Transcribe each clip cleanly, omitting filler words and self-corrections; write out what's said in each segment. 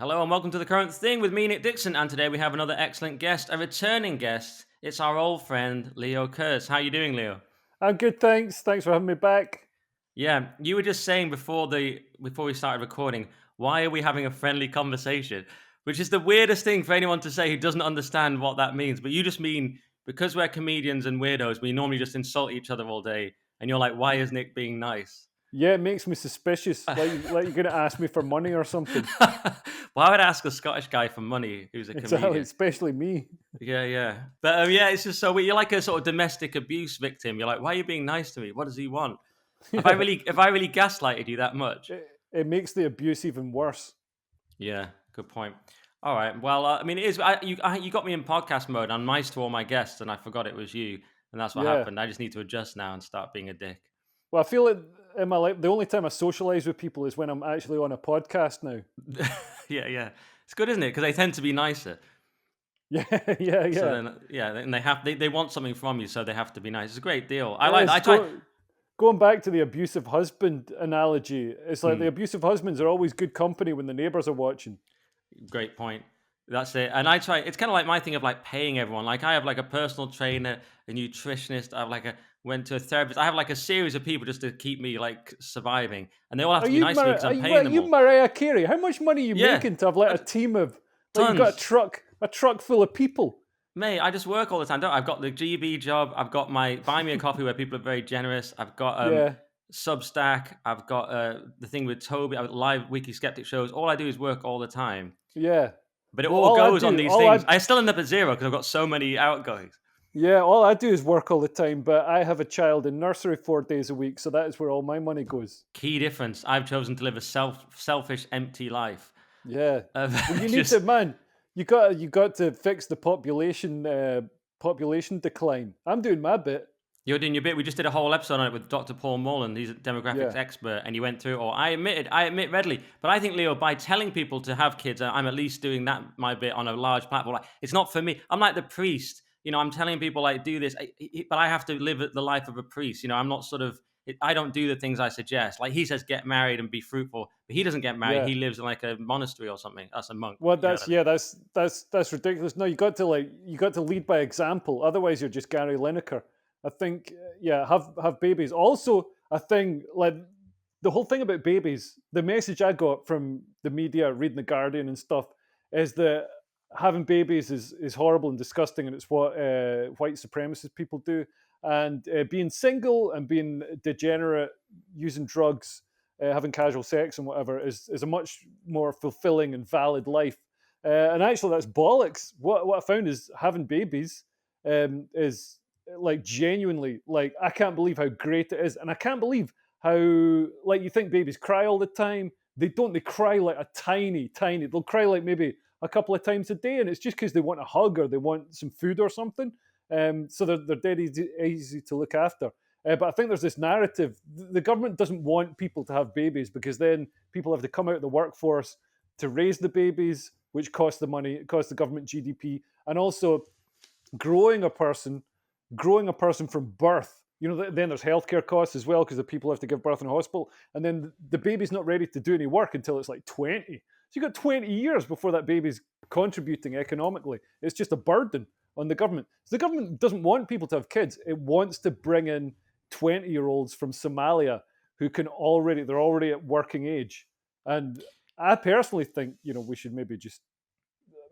Hello and welcome to The Current Thing with me, Nick Dixon. And today we have another excellent guest, a returning guest. It's our old friend, Leo Kearse. How you doing, Leo? I'm good, thanks. Thanks for having me back. Yeah, you were just saying before we started recording, why are we having a friendly conversation? Which is the weirdest thing for anyone to say who doesn't understand what that means. But you just mean because we're comedians and weirdos, we normally just insult each other all day. And you're like, why is Nick being nice? Yeah, it makes me suspicious. Like you're gonna ask me for money or something. Why would I ask a Scottish guy for money who's a Exactly, comedian? especially me. Yeah, yeah. But yeah, it's just so weird. You're like a sort of domestic abuse victim. You're like, why are you being nice to me? What does he want? Have I Yeah, really, have I really gaslighted you that much? it makes the abuse even worse. Yeah, good point. All right. Well, I mean, it is. You got me in podcast mode. I'm nice to all my guests, and I forgot it was you, and that's what Yeah. happened. I just need to adjust now and start being a dick. Well, I feel like in my life, the only time I socialize with people is when I'm actually on a podcast now. Yeah, yeah. It's good, isn't it? Because they tend to be nicer. Yeah, yeah, So yeah. then, yeah, and they want something from you, so they have to be nice. It's a great deal. I It like. is I try. going back to the abusive husband analogy. It's like the Hmm. abusive husbands are always good company when the neighbors are watching. Great point. That's it. And I try. It's kind of like my thing of like paying everyone. Like I have like a personal trainer, a nutritionist. I have like a went to a therapist. I have like a series of people just to keep me like surviving, and they all have Are to be you nice to me because I'm paying Are them you all. Mariah Carey? How much money are you Yeah, making to have like I a d- team of like you've got tons, a truck full of people? mate. I just work all the time. Don't I? I've got the GB job. I've got my buy me a coffee where people are very generous. I've got Yeah, Substack. I've got the thing with Toby. I've got live Wiki Skeptic shows. All I do is work all the time. yeah. But it Well, all all I goes on do, these things. I still end up at zero because I've got so many outgoings. all I do is work all the time. But I have a child in nursery 4 days a week, so that is where all my money goes. Key difference. I've chosen to live a selfish, empty life. Yeah. Well, you need to, Just man. You got to fix the population decline. I'm doing my bit. you're doing your bit. We just did a whole episode on it with Dr. Paul Mullen. He's a demographics Yeah, expert, and he went through it all. I admit readily. But I think, Leo, by telling people to have kids, I'm at least doing that my bit on a large platform. Like, it's not for me. I'm like the priest. I'm telling people like do this, but I have to live the life of a priest. I'm not sort of. I don't do the things I suggest. Like he says, get married and be fruitful, but he doesn't get married. yeah. He lives in like a monastery or something. That's a monk. Well, You know what I mean? that's ridiculous. No, you got to lead by example. Otherwise, you're just Gary Lineker. I think, yeah, have babies. Also, a thing like the whole thing about babies. The message I got from the media, reading the Guardian and stuff, is that having babies is horrible and disgusting, and it's what white supremacist people do. And being single and being degenerate, using drugs, having casual sex and whatever is a much more fulfilling and valid life. And actually, that's bollocks. What I found is having babies is like genuinely like I can't believe how great it is, and I can't believe how like you think babies cry all the time. They don't. They cry like a tiny. They'll cry like maybe a couple of times a day, and it's just because they want a hug or they want some food or something. So they're dead easy to look after. But I think there's this narrative. The government doesn't want people to have babies because then people have to come out of the workforce to raise the babies, which costs the money, it costs the government GDP, and also growing a person, growing a person from birth. Then there's healthcare costs as well because the people have to give birth in a hospital, and then the baby's not ready to do any work until it's like 20. So you got 20 years before that baby's contributing economically. It's just a burden on the government. So the government doesn't want people to have kids. It wants to bring in 20-year-olds from Somalia who they're already at working age. And I personally think, we should maybe just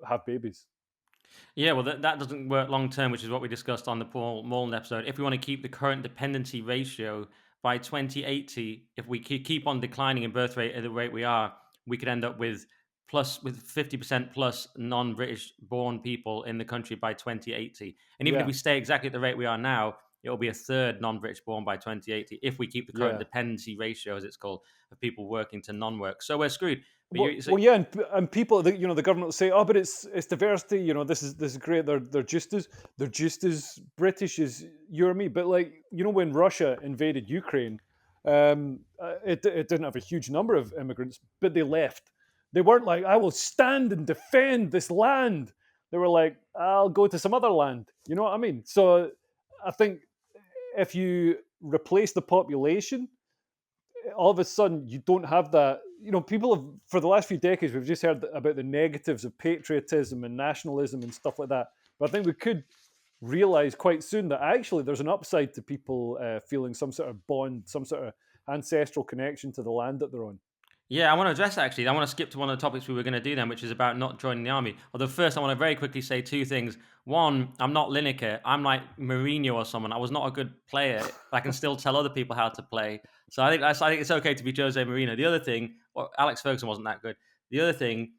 have babies. Yeah, well, that doesn't work long term, which is what we discussed on the Paul Mullen episode. If we want to keep the current dependency ratio by 2080, if we keep on declining in birth rate at the rate we are, we could end up with 50% plus non-British born people in the country by 2080. And even if Yeah, we stay exactly at the rate we are now, it'll be a third non-British born by 2080 if we keep the current yeah. dependency ratio, as it's called, of people working to non-work. So we're screwed. But Yeah, and people, the government will say, "Oh, but it's diversity. This is great. They're just as British as you or me." But like, when Russia invaded Ukraine, it didn't have a huge number of immigrants, but they left. They weren't like, "I will stand and defend this land." They were like, "I'll go to some other land." You know what I mean? So I think if you replace the population all of a sudden you don't have that people have, for the last few decades, we've just heard about the negatives of patriotism and nationalism and stuff like that. But I think we could realize quite soon that actually there's an upside to people feeling some sort of bond, some sort of ancestral connection to the land that they're on. Yeah, I want to address that actually. I want to skip to one of the topics we were going to do then, which is about not joining the army. Although first, I want to very quickly say two things. One, I'm not Lineker. I'm like Mourinho or someone. I was not a good player. I can still tell other people how to play. So I think it's okay to be Jose Mourinho. The other thing, well, Alex Ferguson wasn't that good. The other thing,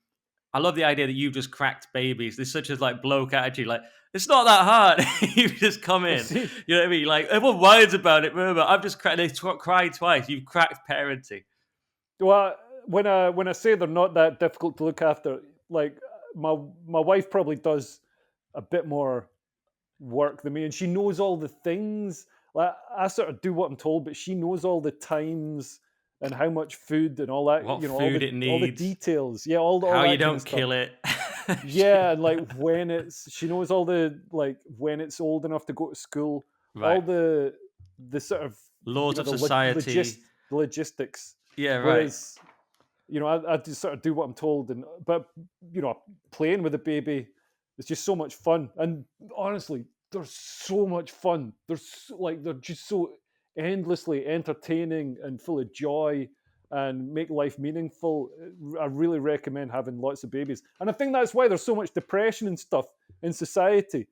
I love the idea that you've just cracked babies. There's such a like bloke attitude. Like it's not that hard. You've just come Well, in. see, You know what I mean? Like everyone whines about it. Remember, I've just cracked. They cried twice. You've cracked parenting. well, when I say they're not that difficult to look after, like my wife probably does a bit more work than me, and she knows all the things. Like I sort of do what I'm told, but she knows all the times and how much food and all that. What All food the it all the needs, details. Yeah, all how you that kind of don't stuff. kill it. Yeah, and like when she knows all the like when it's old enough to go to school, all Right. the sort of Laws of society. logistics. Yeah, right. Whereas I just sort of do what I'm told, but playing with a baby is just so much fun. And honestly, they're so much fun. They're just so endlessly entertaining and full of joy and make life meaningful. I really recommend having lots of babies, and I think that's why there's so much depression and stuff in society.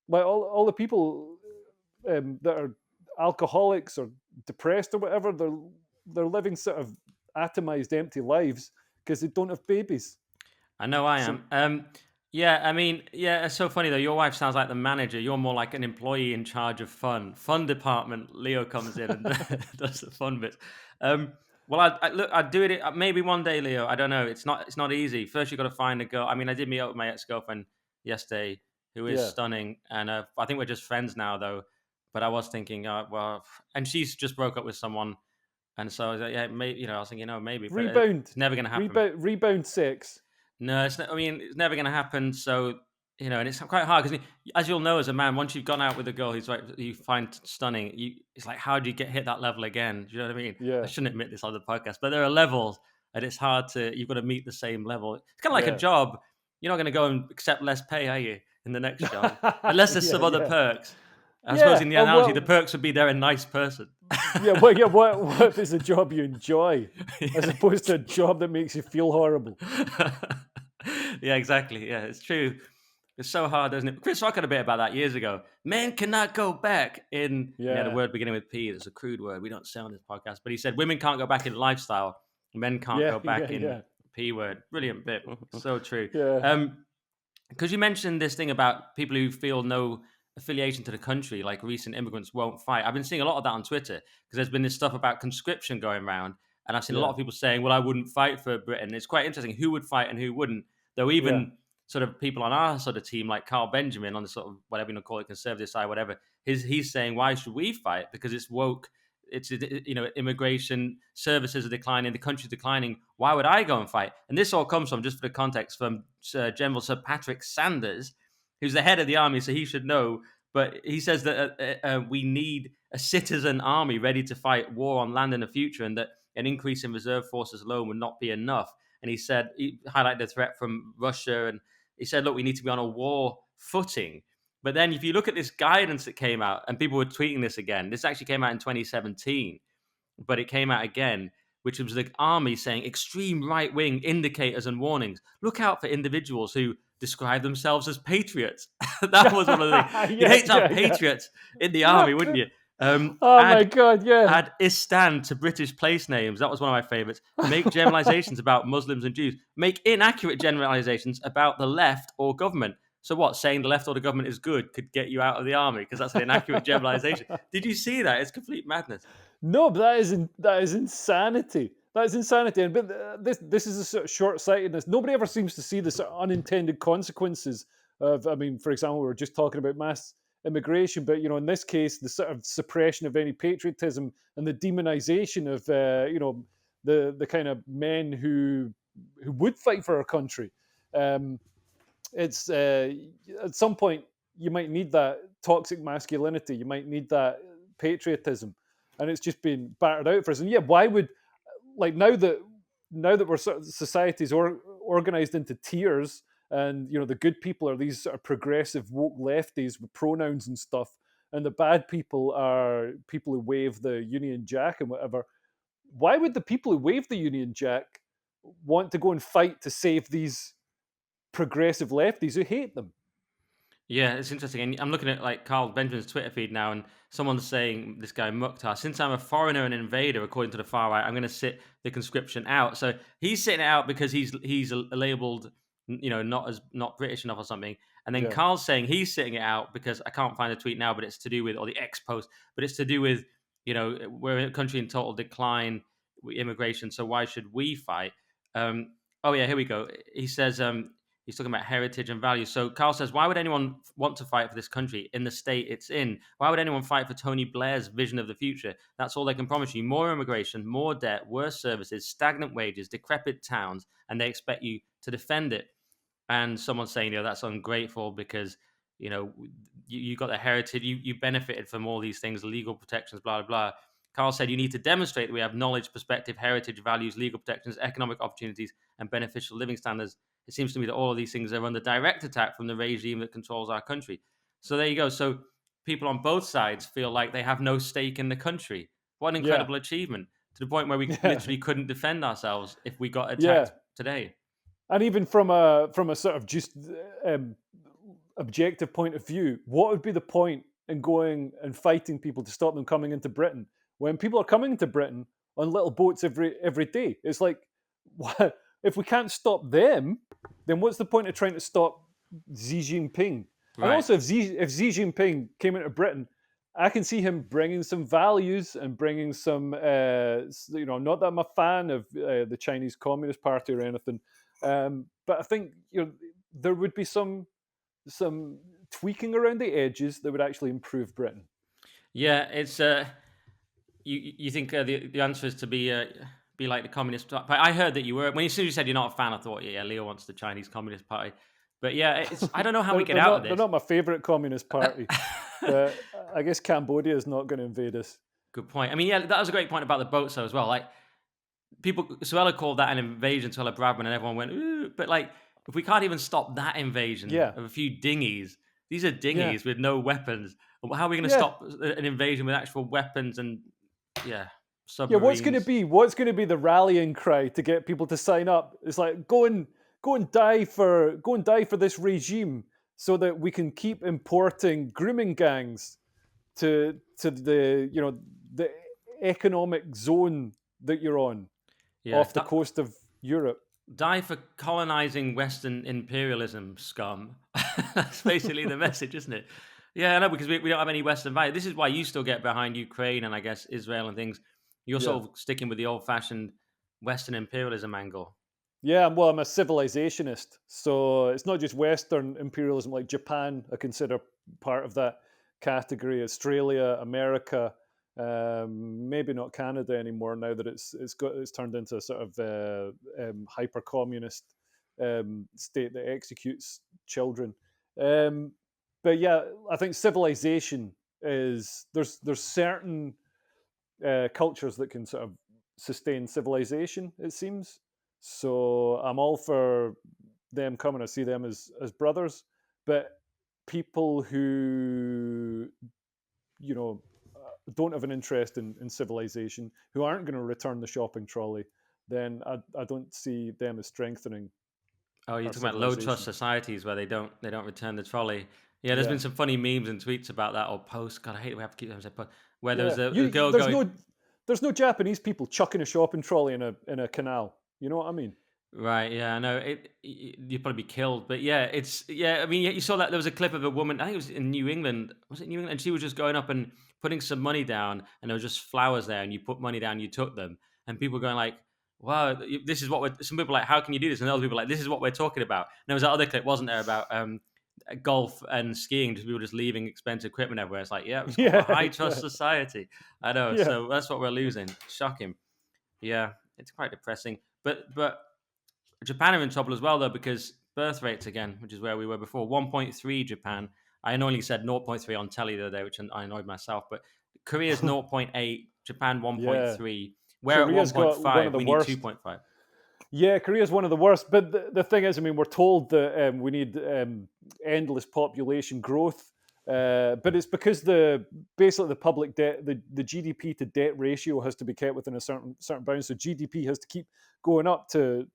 Like all the people that are alcoholics or depressed or whatever, they're living sort of atomized, empty lives because they don't have babies. I know I So am. Yeah, I mean, yeah, it's so funny though. Your wife sounds like the manager. You're more like an employee in charge of fun. Fun department. Leo comes in and does the fun bits. Um, well, look, I'd do it maybe one day, Leo. I don't know. It's not easy. First, you got to find a girl. I mean, I did meet up with my ex girlfriend yesterday, who is yeah, stunning, and I think we're just friends now, though. But I was thinking, well, and she's just broke up with someone, and so I was like, yeah, maybe, I was thinking, maybe, but rebound, it's never going to happen. rebound sex. No, it's not, I mean, it's never going to happen. So, and it's quite hard because, as you'll know, as a man, once you've gone out with a girl who's like you find stunning, it's like, how do you hit that level again? Do you know what I mean? I Yeah, shouldn't admit this on the podcast, but there are levels, and it's hard to. You've got to meet the same level. It's kind of like a yeah, job. You're not going to go and accept less pay, are you, in the next job? Unless there's yeah, some other yeah, perks. I suppose yeah. in the Oh analogy, the well, perks would be they're a nice person. yeah. Well, yeah. What if it's a job you enjoy as Yeah. opposed to a job that makes you feel horrible? Yeah, exactly. Yeah, it's true. It's so hard, isn't it? Chris Rock had a bit about that years ago. Men cannot go back in, the Yeah, word beginning with P. That's a crude word. We don't say on this podcast. But he said women can't go back in lifestyle. Men can't yeah, go yeah, back in yeah, P word. Brilliant bit. So true. yeah, Because you mentioned this thing about people who feel no affiliation to the country, like recent immigrants won't fight. I've been seeing a lot of that on Twitter because there's been this stuff about conscription going around, and I've seen a lot yeah, of people saying, "Well, I wouldn't fight for Britain." It's quite interesting who would fight and who wouldn't. Though yeah. even sort of people on our sort of team, like Carl Benjamin on the sort of whatever you call it, conservative side, whatever, he's saying, "Why should we fight? Because it's woke." It's immigration services are declining, the country's declining. Why would I go and fight? And this all comes from, just for the context, from General Sir Patrick Sanders, who's the head of the army, so he should know. But he says that we need a citizen army ready to fight war on land in the future, and that an increase in reserve forces alone would not be enough. And he highlighted the threat from Russia, and he said, "Look, we need to be on a war footing." But then, if you look at this guidance that came out, and people were tweeting this again, this actually came out in 2017, but it came out again, which was the army saying extreme right wing indicators and warnings. Look out for individuals who describe themselves as patriots. That was one of the things. You'd Yeah, hate to have yeah, yeah. patriots in the army, wouldn't you? Oh my Add god, yeah. add Istan to British place names. That was one of my favorites. Make generalizations about Muslims and Jews. Make inaccurate generalizations about the left or government. So what? Saying the left or the government is good could get you out of the army because that's an inaccurate generalization. Did you see that? It's complete madness. No, but that is insanity. That is insanity. And but this is a sort of short sightedness. Nobody ever seems to see the sort of unintended consequences of. I mean, for example, we were just talking about mass immigration, but in this case, the sort of suppression of any patriotism and the demonization of the kind of men who would fight for our country. Um, it's at some point you might need that toxic masculinity. You might need that patriotism, and it's just been battered out for us. And yeah, why would, like, now that we're sort of society's organized into tiers, and the good people are these sort of progressive woke lefties with pronouns and stuff, and the bad people are people who wave the Union Jack and whatever. Why would the people who wave the Union Jack want to go and fight to save these progressive lefties who hate them? Yeah, it's interesting. And I'm looking at like Carl Benjamin's Twitter feed now, and someone's saying, this guy Mukhtar, since I'm a foreigner and invader, according to the far right, I'm going to sit the conscription out. So he's sitting it out because he's labeled, not British enough or something. And then Yeah, Carl's saying he's sitting it out because I can't find the tweet now, but it's to do with, or the X post, but it's to do with, we're a country in total decline, immigration. So why should we fight? Oh yeah, here we go. He says, he's talking about heritage and values. So Carl says, why would anyone want to fight for this country in the state it's in? Why would anyone fight for Tony Blair's vision of the future? That's all they can promise you. More immigration, more debt, worse services, stagnant wages, decrepit towns, and they expect you to defend it. And someone's saying, that's ungrateful because, you got the heritage, you benefited from all these things, legal protections, blah, blah, blah. Carl said, you need to demonstrate that we have knowledge, perspective, heritage, values, legal protections, economic opportunities, and beneficial living standards. It seems to me that all of these things are under direct attack from the regime that controls our country. So there you go. So people on both sides feel like they have no stake in the country. What an yeah, incredible achievement, to the point where we yeah, literally couldn't defend ourselves if we got yeah. attacked today. And even from a sort of just um, objective point of view, what would be the point in going and fighting people to stop them coming into Britain when people are coming into Britain on little boats every day? It's like, what, if we can't stop them, then what's the point of trying to stop Xi Jinping? And Right. also, if Xi Jinping came into Britain, I can see him bringing some values and bringing some, not that I'm a fan of the Chinese Communist Party or anything, but I think there would be some tweaking around the edges that would actually improve Britain. Yeah, it's you think the answer is to be like the Communist Party. I heard that you were, when you soon as you said you're not a fan, I thought, yeah, Leo wants the Chinese Communist Party. But yeah, it's, I don't know how we they're, get they're out of not they're this. not my favorite communist party, but I guess Cambodia is not going to invade us. Good point. I mean, yeah, that was a great point about the boats though as well. Like, people, Suella called that an invasion, Suella Bradman, and everyone went, ooh. But like, if we can't even stop that invasion Yeah, of a few dinghies, these are yeah, dinghies with no weapons. How are we going to yeah, stop an invasion with actual weapons and, yeah, yeah. What's going to submarines? be what's going to be the rallying cry to get people to sign up? It's like go and die for this regime so that we can keep importing grooming gangs to the economic zone that you're on Yeah, off the coast of Europe. die for colonizing Western imperialism, scum. That's basically the message, isn't it? Yeah, I know, because we don't have any Western value. This is why you still get behind Ukraine and I guess Israel and things. You're Yeah. sort of sticking with the old fashioned Western imperialism angle. Yeah, well, I'm a civilizationist. So it's not just Western imperialism, like Japan, I consider part of that category, Australia, America, maybe not Canada anymore now that it's turned into a sort of hyper communist state that executes children. Um, but yeah, I think civilization is there's certain cultures that can sort of sustain civilization, it seems. So I'm all for them coming. I see them as brothers, but people who you know don't have an interest in civilization, who aren't going to return the shopping trolley, then I don't see them as strengthening Oh, you're our talking about low trust civilization. societies where they don't return the trolley. Yeah, there's Yeah, been some funny memes and tweets about that, or posts. God, I hate it. We have to keep them saying post, where there yeah. was a You girl there's going, no Japanese people chucking a shopping trolley in a canal. You know what I mean? right, yeah, I know. You'd probably be killed, but yeah, it's, yeah. I mean, you saw that there was a clip of a woman. I think it was in New England. Was it New England? And she was just going up and putting some money down, and there was just flowers there, and you put money down, you took them, and people going like, "Wow, this is what we're." Some people are like, "How can you do this?" And other people are like, "This is what we're talking about." And there was that other clip, wasn't there, about golf and skiing? Just people just leaving expensive equipment everywhere. It's like, yeah, it's called a Yeah, high trust yeah, society. I know. yeah. So that's what we're losing. Shocking. Yeah, it's quite depressing. But Japan are in trouble as well, though, because birth rates again, which is where we were before, 1.3 Japan. I only said zero point 0.3 on telly the other day, which I annoyed myself. But Korea's zero point 0.8, Japan Yeah. 1.3. We're at Korea's got one of 1.5. the We need worst. 2.5. Yeah, Korea is one of the worst. But the thing is, I mean, we're told that we need endless population growth, but it's because basically the public debt, the GDP to debt ratio has to be kept within a certain bound. So GDP has to keep going up to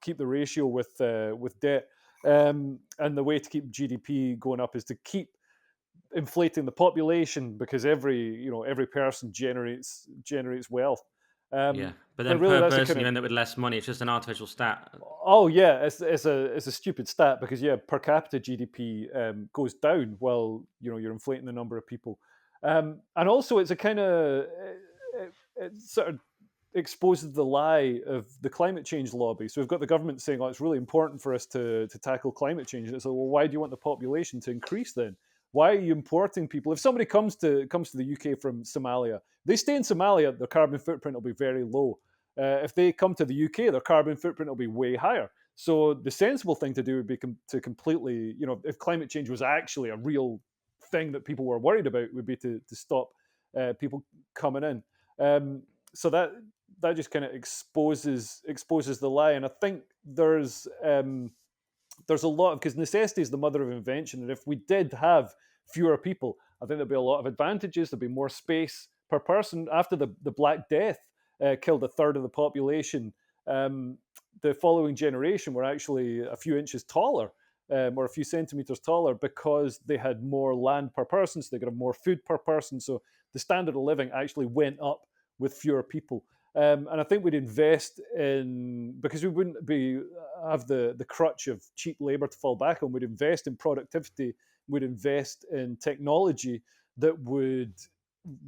keep the ratio with debt. And the way to keep GDP going up is to keep inflating the population because every person generates wealth. Yeah, but But then really, per that's a person kind you of end up with less money. It's just an artificial stat. Oh yeah, it's a stupid stat because yeah, per capita GDP goes down while you're inflating the number of people, and also it's a kind of it sort of exposes the lie of the climate change lobby. So we've got the government saying, "Oh, it's really important for us to tackle climate change." And it's like, well, why do you want the population to increase then? Why are you importing people? If somebody comes to the UK from Somalia, they stay in Somalia, their carbon footprint will be very low. If they come to the UK, their carbon footprint will be way higher. So the sensible thing to do would be to completely, if climate change was actually a real thing that people were worried about, would be to stop people coming in. So that just kind of exposes the lie, and I think there's a lot of because necessity is the mother of invention, and if we did have fewer people, I think there'd be a lot of advantages. There'd be more space per person. After the Black Death killed a third of the population, um, the following generation were actually a few inches taller. Or a few centimeters taller because they had more land per person, so they could have more food per person. So the standard of living actually went up with fewer people. And I think we'd invest in because we wouldn't be have the crutch of cheap labor to fall back on. We'd invest in productivity. We'd invest in technology that would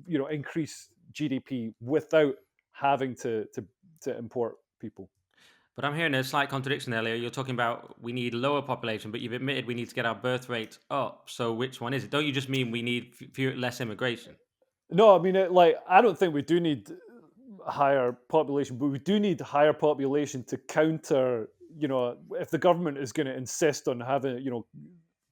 increase GDP without having to import people. But I'm hearing a slight contradiction earlier. You're talking about we need lower population, but you've admitted we need to get our birth rate up. So which one is it? Don't you just mean we need less immigration? No, I mean, I don't think we do need higher population, but we do need higher population to counter. If the government is going to insist on having,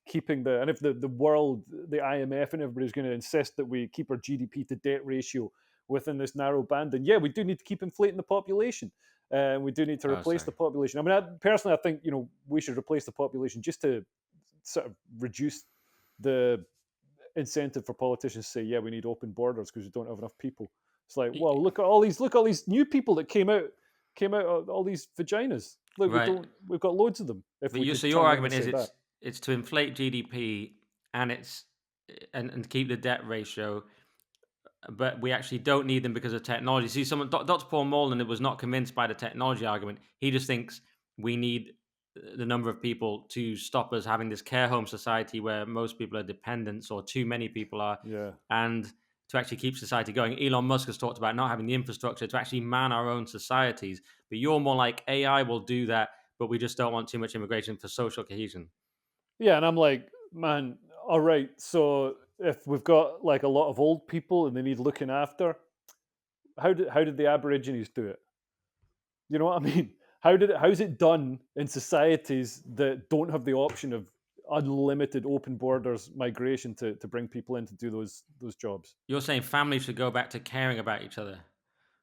keeping and if the world, the IMF, and everybody's going to insist that we keep our GDP to debt ratio within this narrow band, then yeah, we do need to keep inflating the population, and we do need to Oh, replace the sorry. population. I mean, personally, I think we should replace the population just to sort of reduce the incentive for politicians to say, yeah, we need open borders because we don't have enough people. It's like, well, look at all these new people that came out of all these vaginas. Look, Right. we've got loads of them. If But we you could so your turn around and argument is say that. it's to inflate GDP and and keep the debt ratio, but we actually don't need them because of technology. See, Dr. Paul Morland was not convinced by the technology argument. He just thinks we need the number of people to stop us having this care home society where most people are dependents or too many people are, Yeah. and to actually keep society going. Elon Musk has talked about not having the infrastructure to actually man our own societies. But you're more like AI will do that, but we just don't want too much immigration for social cohesion. Yeah, and I'm like, man, all right. So if we've got like a lot of old people and they need looking after, how did the Aborigines do it? You know what I mean? How's it done in societies that don't have the option of unlimited open borders migration to bring people in to do those jobs? You're saying families should go back to caring about each other.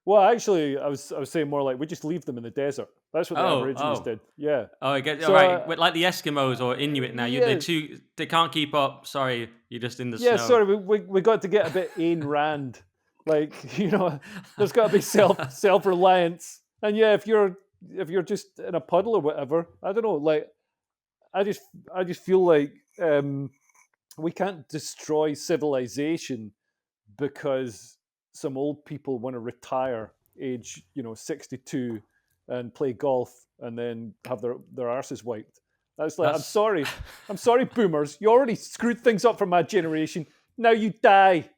Well, actually, I was saying more like we just leave them in the desert. That's what the Oh, Aborigines oh, did. Yeah. oh! I get all So right. Like the Eskimos or Inuit now, yeah, they can't keep up. Sorry, you're just in the yeah. snow. Sorry, we got to get a bit Ayn Rand. Like there's got to be self reliance. And yeah, if you're just in a puddle or whatever, I don't know. Like I just I just feel like we can't destroy civilization because some old people want to retire age 62 and play golf and then have their arses wiped. That's like, That's I'm sorry, boomers, you already screwed things up for my generation. Now you die.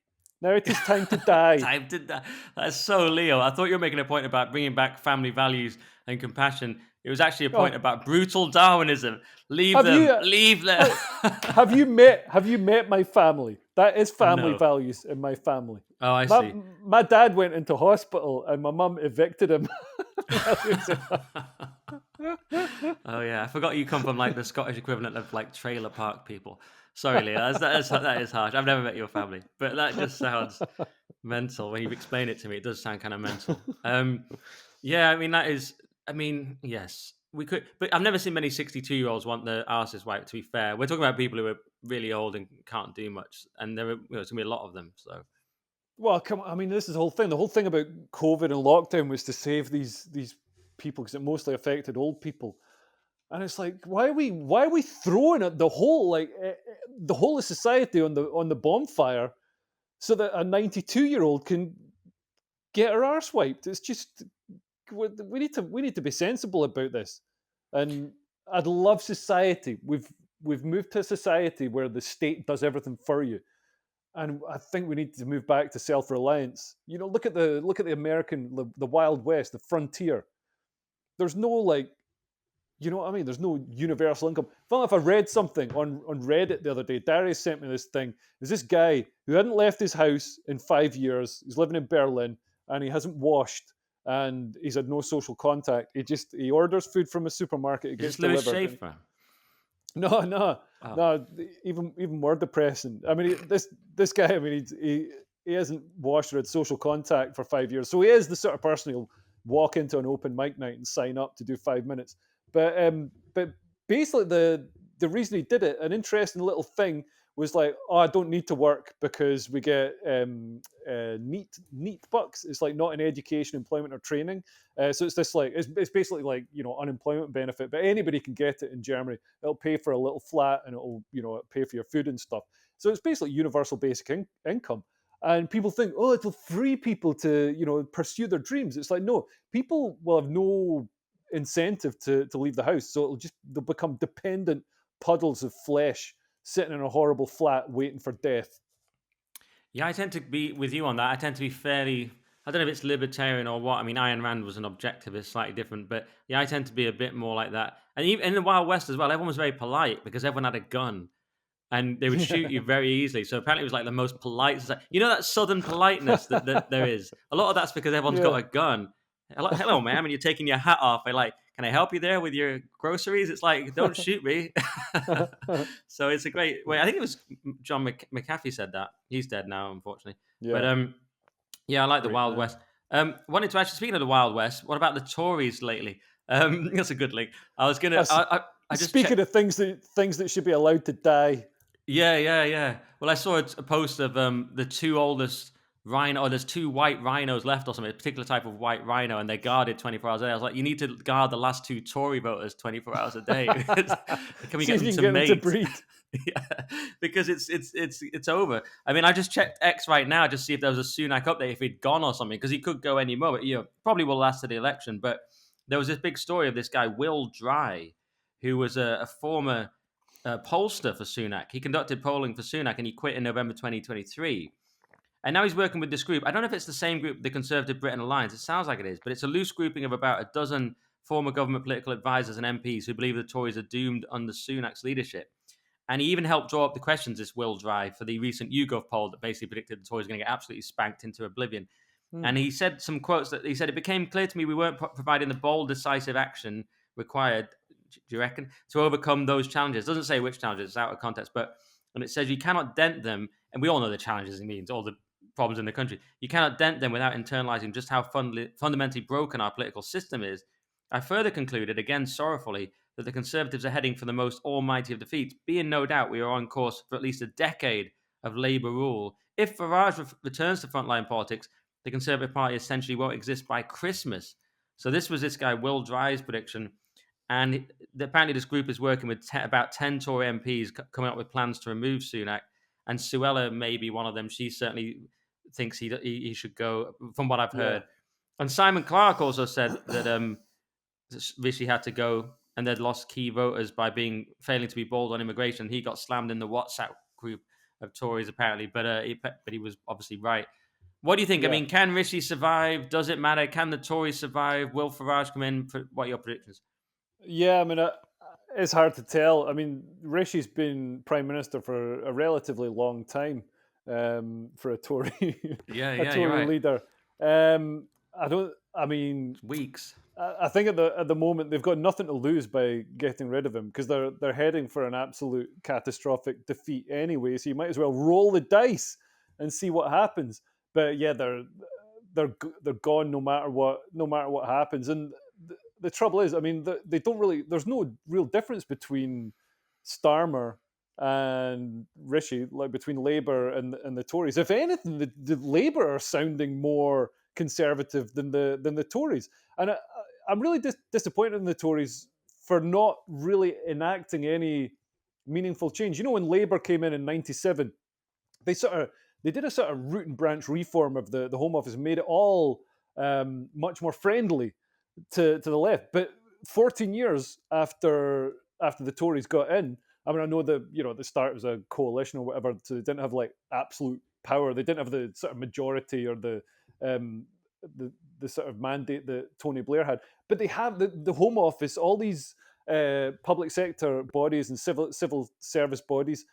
Now it is time to die. time to die. That's so Leo. I thought you were making a point about bringing back family values and compassion. It was actually a point Oh, about brutal Darwinism. Leave have them. you Leave them. uh, have you met my family? That is family No. values in my family. Oh, I My see. my dad went into hospital and my mum evicted him. Oh yeah, I forgot you come from like the Scottish equivalent of like trailer park people. Sorry, Leo, that is harsh. I've never met your family, but that just sounds mental when you explain it to me. It does sound kind of mental. Yeah, I mean that is. I mean, yes, we could, but I've never seen many 62-year-olds want their arses wiped. To be fair, we're talking about people who are really old and can't do much, and there's gonna be a lot of them. So Well, come on, I mean, this is the whole thing. The whole thing about COVID and lockdown was to save these people because it mostly affected old people. And it's like, why are we throwing it the whole the whole of society on the bonfire so that a 92-year-old can get her arse wiped? It's just we need to be sensible about this. And I'd love society. We've moved to a society where the state does everything for you, and I think we need to move back to self-reliance. Look at the American, the Wild West, the frontier. There's no what I mean? There's no universal income. Funny if I read something on Reddit the other day. Darius sent me this thing. There's this guy who hadn't left his house in 5 years. He's living in Berlin and he hasn't washed and he's had no social contact. He orders food from a supermarket. It is gets this Lewis delivered. Schaefer? No, no, Oh, no. Even more depressing. I mean, this guy. I mean, he hasn't washed or had social contact for 5 years. So he is the sort of person who'll walk into an open mic night and sign up to do 5 minutes. But basically, the reason he did it, an interesting little thing, was like, oh, I don't need to work because we get neat bucks. It's like not in education, employment, or training. So it's this like it's basically like unemployment benefit, but anybody can get it in Germany. It'll pay for a little flat and it'll pay for your food and stuff. So it's basically universal basic income. And people think, oh, it'll free people to pursue their dreams. It's like, no, people will have no incentive to leave the house, so they'll become dependent puddles of flesh sitting in a horrible flat waiting for death. yeah, I tend to be with you on that. I tend to be fairly. I don't know if it's libertarian or what. I mean, Ayn Rand was an objectivist, slightly different, but yeah, I tend to be a bit more like that. And even in the Wild West as well, everyone was very polite because everyone had a gun and they would shoot you very easily. So apparently, it was like the most polite. That southern politeness that there is. A lot of that's because everyone's got Yeah. a gun. Hello, man. When you're taking your hat off, they're like, "Can I help you there with your groceries?" It's like, "Don't shoot me." So it's a great way. I think it was John McAfee said that. He's dead now, unfortunately. But Yeah, yeah, I like the great Wild man. West. Wanted to actually, speaking of the Wild West, what about the Tories lately? That's a good link. I was gonna. Us- I just Speaking checked. of things that should be allowed to die. Yeah, yeah, yeah. Well, I saw a post of the two oldest rhino. Or there's two white rhinos left, or something. A particular type of white rhino, and they're guarded 24 hours a day. I was like, you need to guard the last two Tory voters 24 hours a day. Can we See get if them you can to get them to mate? breed. Yeah, because it's over. I mean, I just checked X right now just to see if there was a Sunak update, if he'd gone or something, because he could go any moment. Probably will last to the election. But there was this big story of this guy Will Dry, who was a former pollster for Sunak. He conducted polling for Sunak, and he quit in November 2023. And now he's working with this group. I don't know if it's the same group, the Conservative Britain Alliance. It sounds like it is, but it's a loose grouping of about a dozen former government political advisors and MPs who believe the Tories are doomed under Sunak's leadership. And he even helped draw up the questions, this Will Drive, for the recent YouGov poll that basically predicted the Tories were going to get absolutely spanked into oblivion. Hmm. And he said some quotes that he said, it became clear to me we weren't providing the bold, decisive action required, do you reckon, to overcome those challenges. It doesn't say which challenges, it's out of context, and it says you cannot dent them, and we all know the challenges he means, all the problems in the country. You cannot dent them without internalizing just how fundamentally broken our political system is. I further concluded, again sorrowfully, that the Conservatives are heading for the most almighty of defeats, be in no doubt we are on course for at least a decade of Labour rule. If Farage returns to frontline politics, the Conservative Party essentially won't exist by Christmas. So this was this guy Will Dry's prediction, and apparently this group is working with about 10 Tory MPs coming up with plans to remove Sunak, and Suella may be one of them. She certainly thinks he should go, from what I've Yeah. heard. And Simon Clarke also said that Rishi had to go, and they'd lost key voters by failing to be bold on immigration. He got slammed in the WhatsApp group of Tories apparently, but he was obviously right. What do you think? I Yeah. mean, can Rishi survive? Does it matter? Can the Tories survive? Will Farage come in? What are your predictions? Yeah, I mean, it's hard to tell. I mean, Rishi's been prime minister for a relatively long time, for a Tory, Yeah, a yeah, you're Tory right. leader. I don't. I mean, Weeks. I think at the moment they've got nothing to lose by getting rid of him because they're heading for an absolute catastrophic defeat anyway. So you might as well roll the dice and see what happens. But yeah, they're gone no matter what happens. And the trouble is, I mean, they don't really. There's no real difference between Starmer and Rishi, like between Labour and the Tories. If anything, the Labour are sounding more conservative than the Tories, and I'm really disappointed in the Tories for not really enacting any meaningful change. You know, when Labour came in '97, they sort of they did a sort of root and branch reform of the Home Office, made it all much more friendly to the left. But 14 years after the Tories got in, I mean, I know that the start was a coalition or whatever, so they didn't have like absolute power. They didn't have the sort of majority or um, the sort of mandate that Tony Blair had. But they have the Home Office, all these public sector bodies and civil service bodies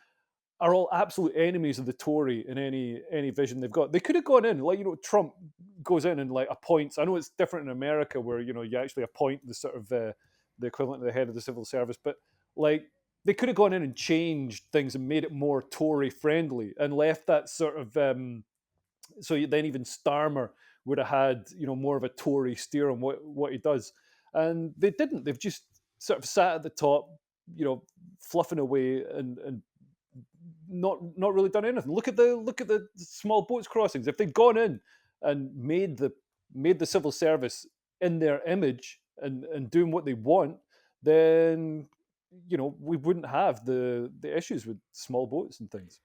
are all absolute enemies of the Tory in any vision they've got. They could have gone in, like Trump goes in and like appoints. I know it's different in America where you actually appoint the sort of the equivalent of the head of the civil service, but like they could have gone in and changed things and made it more Tory friendly and left that sort of so then even Starmer would have had more of a Tory steer on what he does, and they didn't. They've just sort of sat at the top, fluffing away and not really done anything. Look at the small boats crossings. If they'd gone in and made the civil service in their image and doing what they want, then we wouldn't have the issues with small boats and things.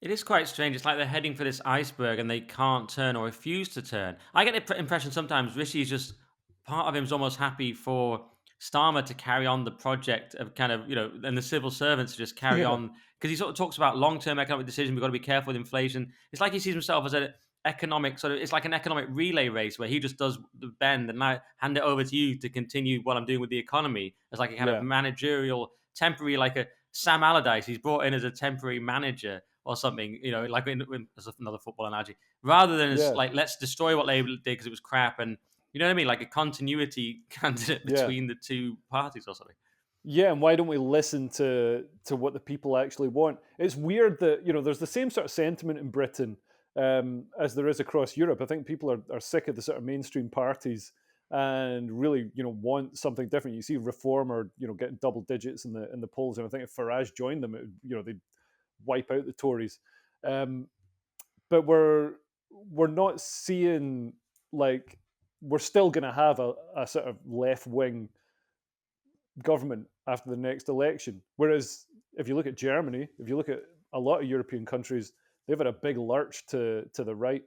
It is quite strange. It's like they're heading for this iceberg and they can't turn or refuse to turn. I get the impression sometimes Rishi is just part of him's almost happy for Starmer to carry on the project of kind of, and the civil servants to just carry Yeah, on because he sort of talks about long term economic decisions. We've got to be careful with inflation. It's like he sees himself as an economic sort of, it's like an economic relay race where he just does the bend and now hand it over to you to continue what I'm doing with the economy as like a kind of yeah, managerial, temporary, like a Sam Allardyce. He's brought in as a temporary manager or something, like as another football analogy, rather than as yeah, like let's destroy what Labour did because it was crap, and you know what I mean, like a continuity candidate yeah. between the two parties or something. Yeah, and why don't we listen to what the people actually want? It's weird that there's the same sort of sentiment in Britain as there is across Europe. I think people are sick of the sort of mainstream parties and really want something different. You see Reform are getting double digits in the polls, and I think if Farage joined them, they'd wipe out the Tories. Um, but we're not seeing like we're still going to have a sort of left wing government after the next election. Whereas if you look at Germany, if you look at a lot of European countries, they've had a big lurch to the right.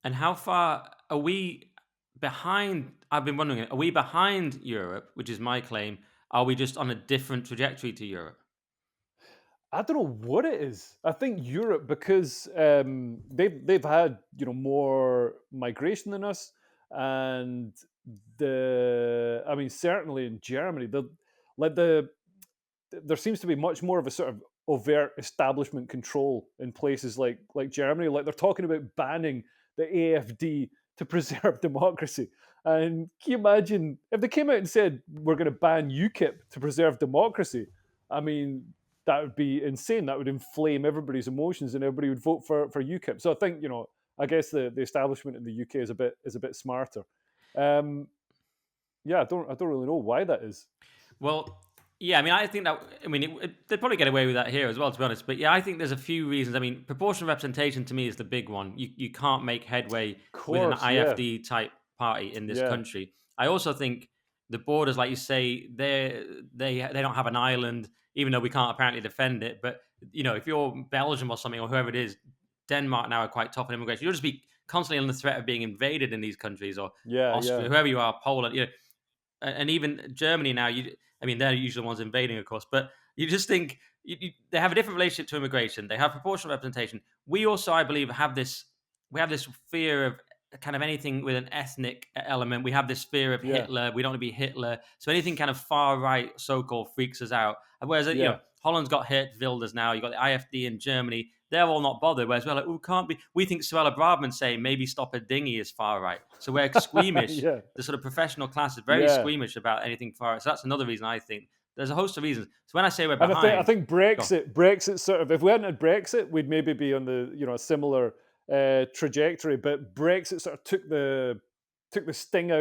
And how far are we behind? I've been wondering, are we behind Europe, which is my claim? Are we just on a different trajectory to Europe? I don't know what it is. I think Europe, because they've had more migration than us, and I mean certainly in Germany like there seems to be much more of a sort of overt establishment control in places like Germany. Like they're talking about banning the AFD to preserve democracy. And can you imagine if they came out and said we're going to ban UKIP to preserve democracy? I mean, that would be insane. That would inflame everybody's emotions, and everybody would vote for UKIP. So I think I guess the establishment in the UK is a bit smarter. Um, yeah, I don't really know why that is. Well, yeah, I mean, I think that, I mean, they'd probably get away with that here as well, to be honest. But yeah, I think there's a few reasons. I mean, proportional representation to me is the big one. You can't make headway Of with an course, yeah, IFD type party in this yeah, country. I also think the borders, like you say, they don't have an island, even though we can't apparently defend it. But if you're Belgium or something or whoever it is, Denmark now are quite tough on immigration. You'll just be constantly on the threat of being invaded in these countries or yeah, yeah, Austria, whoever you are, Poland. And even Germany now, I mean, they're usually the ones invading, of course, but you just think they have a different relationship to immigration. They have proportional representation. We also, I believe, we have this fear of kind of anything with an ethnic element. We have this fear of yeah, Hitler. We don't want to be Hitler. So anything kind of far right, so called, freaks us out. Whereas yeah. Holland's got hit Wilders now. You got the IFD in Germany. They're all not bothered. Whereas we're like, oh, can't be. We think Suella Braverman saying maybe stop a dinghy is far right. So we're squeamish. Yeah, The sort of professional class is very yeah. squeamish about anything far right. So that's another reason I think there's a host of reasons. So when I say we're And I behind, think go on. Brexit sort of, if we hadn't had Brexit, we'd maybe be on the a similar trajectory. But Brexit sort of took the sting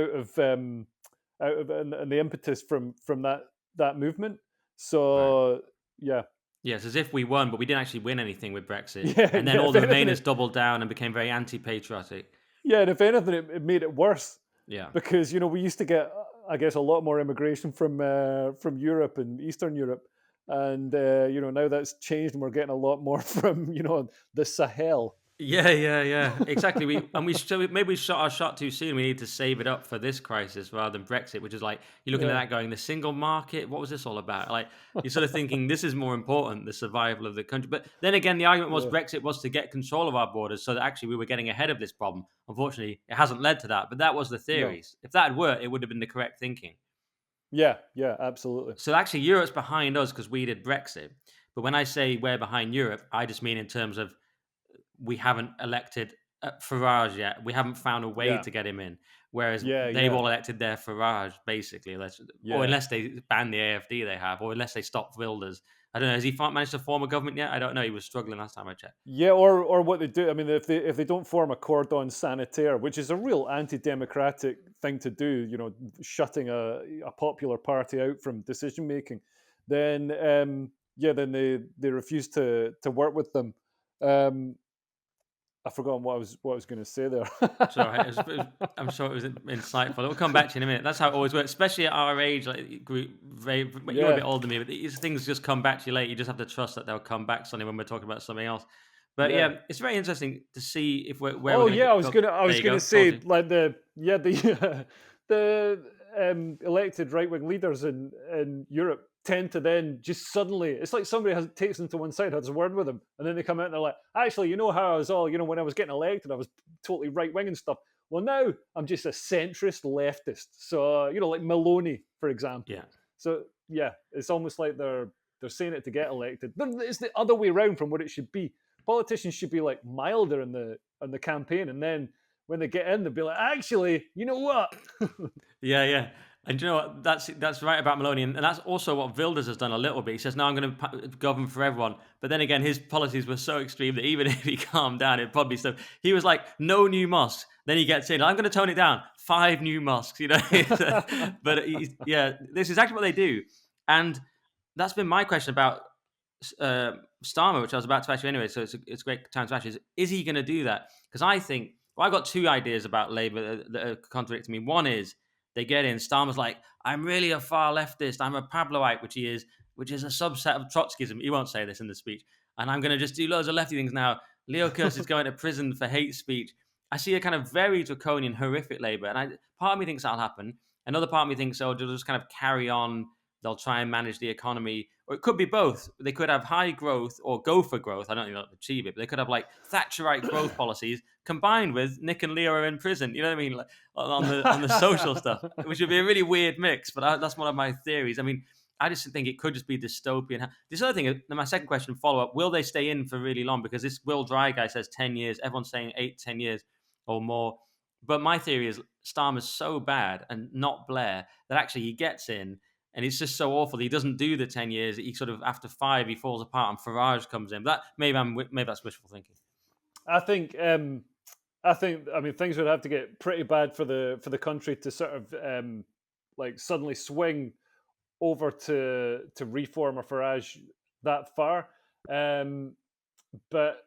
out of it, and the impetus from that movement. Right. So yeah, Yes, as if we won, but we didn't actually win anything with Brexit. yeah, And then yeah. all If the anything, Remainers doubled down and became very anti-patriotic. and if anything, it made it worse Yeah. because we used to get, I guess, a lot more immigration from Europe and Eastern Europe, and now that's changed, and we're getting a lot more from the Sahel. Yeah, yeah, yeah. Exactly. Maybe we shot our shot too soon. We need to save it up for this crisis rather than Brexit, which is like you're looking at Yeah, that going the single market. What was this all about? Like you're sort of thinking this is more important, the survival of the country. But then again, the argument was yeah, Brexit was to get control of our borders, so that actually we were getting ahead of this problem. Unfortunately, it hasn't led to that. But that was the no, theories. If that had worked, it would have been the correct thinking. yeah, yeah, absolutely. So actually, Europe's behind us because we did Brexit. But when I say we're behind Europe, I just mean in terms of we haven't elected Farage yet. We haven't found a way Yeah, to get him in. Whereas yeah, they've yeah, all elected their Farage, basically, or yeah. unless they ban the AFD they have, or unless they stop Wilders. I don't know. Has he managed to form a government yet? I don't know. He was struggling last time I checked. Yeah, or what they do. I mean, if they don't form a cordon sanitaire, which is a real anti-democratic thing to do, shutting a popular party out from decision making, then then they refuse to work with them. Um, I forgot what I was going to say there. So I'm sure it was insightful. It'll come back to you in a minute. That's how it always works, especially at our age. Like you're a Yeah, bit older than me, but these things just come back to you later. You just have to trust that they'll come back suddenly when we're talking about something else. But yeah. yeah, it's very interesting to see if where we're Oh going to yeah, go. I There was you gonna go. Told say you. like the the elected right wing leaders in Europe tend to then just suddenly, it's like somebody takes them to one side, has a word with them, and then they come out and they're like, actually, how I was all, when I was getting elected, I was totally right wing and stuff. Well, now I'm just a centrist leftist. So like Maloney, for example. Yeah. So yeah, it's almost like they're saying it to get elected. It's the other way around from what it should be. Politicians should be like milder in the campaign, and then when they get in, they'll be like, actually, you know what? Yeah, yeah. And you know what? That's right about Maloney, and that's also what Wilders has done a little bit. He says, "No, I'm going to govern for everyone." But then again, his policies were so extreme that even if he calmed down, it'd probably still. He was like, "No new mosques." Then he gets in. I'm going to tone it down. 5 new mosques. But yeah, this is actually what they do, and that's been my question about Starmer, which I was about to ask you anyway. So it's a great time to ask you: is he going to do that? Because I think I got 2 ideas about Labour that are contradicting me. One is they get in. Starmer's like, I'm really a far leftist. I'm a Pabloite, which is a subset of Trotskyism. He won't say this in the speech. And I'm going to just do loads of lefty things now. Leo Kearse is going to prison for hate speech. I see a kind of very draconian, horrific Labour. And part of me thinks that'll happen. Another part of me thinks, oh, they'll just kind of carry on. They'll try and manage the economy. Or it could be both. They could have high growth or go for growth. I don't think they'll achieve it, but they could have like Thatcherite growth policies combined with Nick and Leo are in prison. You know what I mean? Like, on the social stuff, which would be a really weird mix. But that's one of my theories. I mean, I just think it could just be dystopian. This other thing, my second question, follow up: will they stay in for really long? Because this Will Dry guy says 10 years. Everyone's saying 8, 10 years or more. But my theory is Starmer's so bad and not Blair that actually he gets in. And it's just so awful. He doesn't do the 10 years. He sort of after 5 he falls apart, and Farage comes in. That maybe that's wishful thinking. I think I mean things would have to get pretty bad for the country to sort of like suddenly swing over to reform or Farage that far. Um, but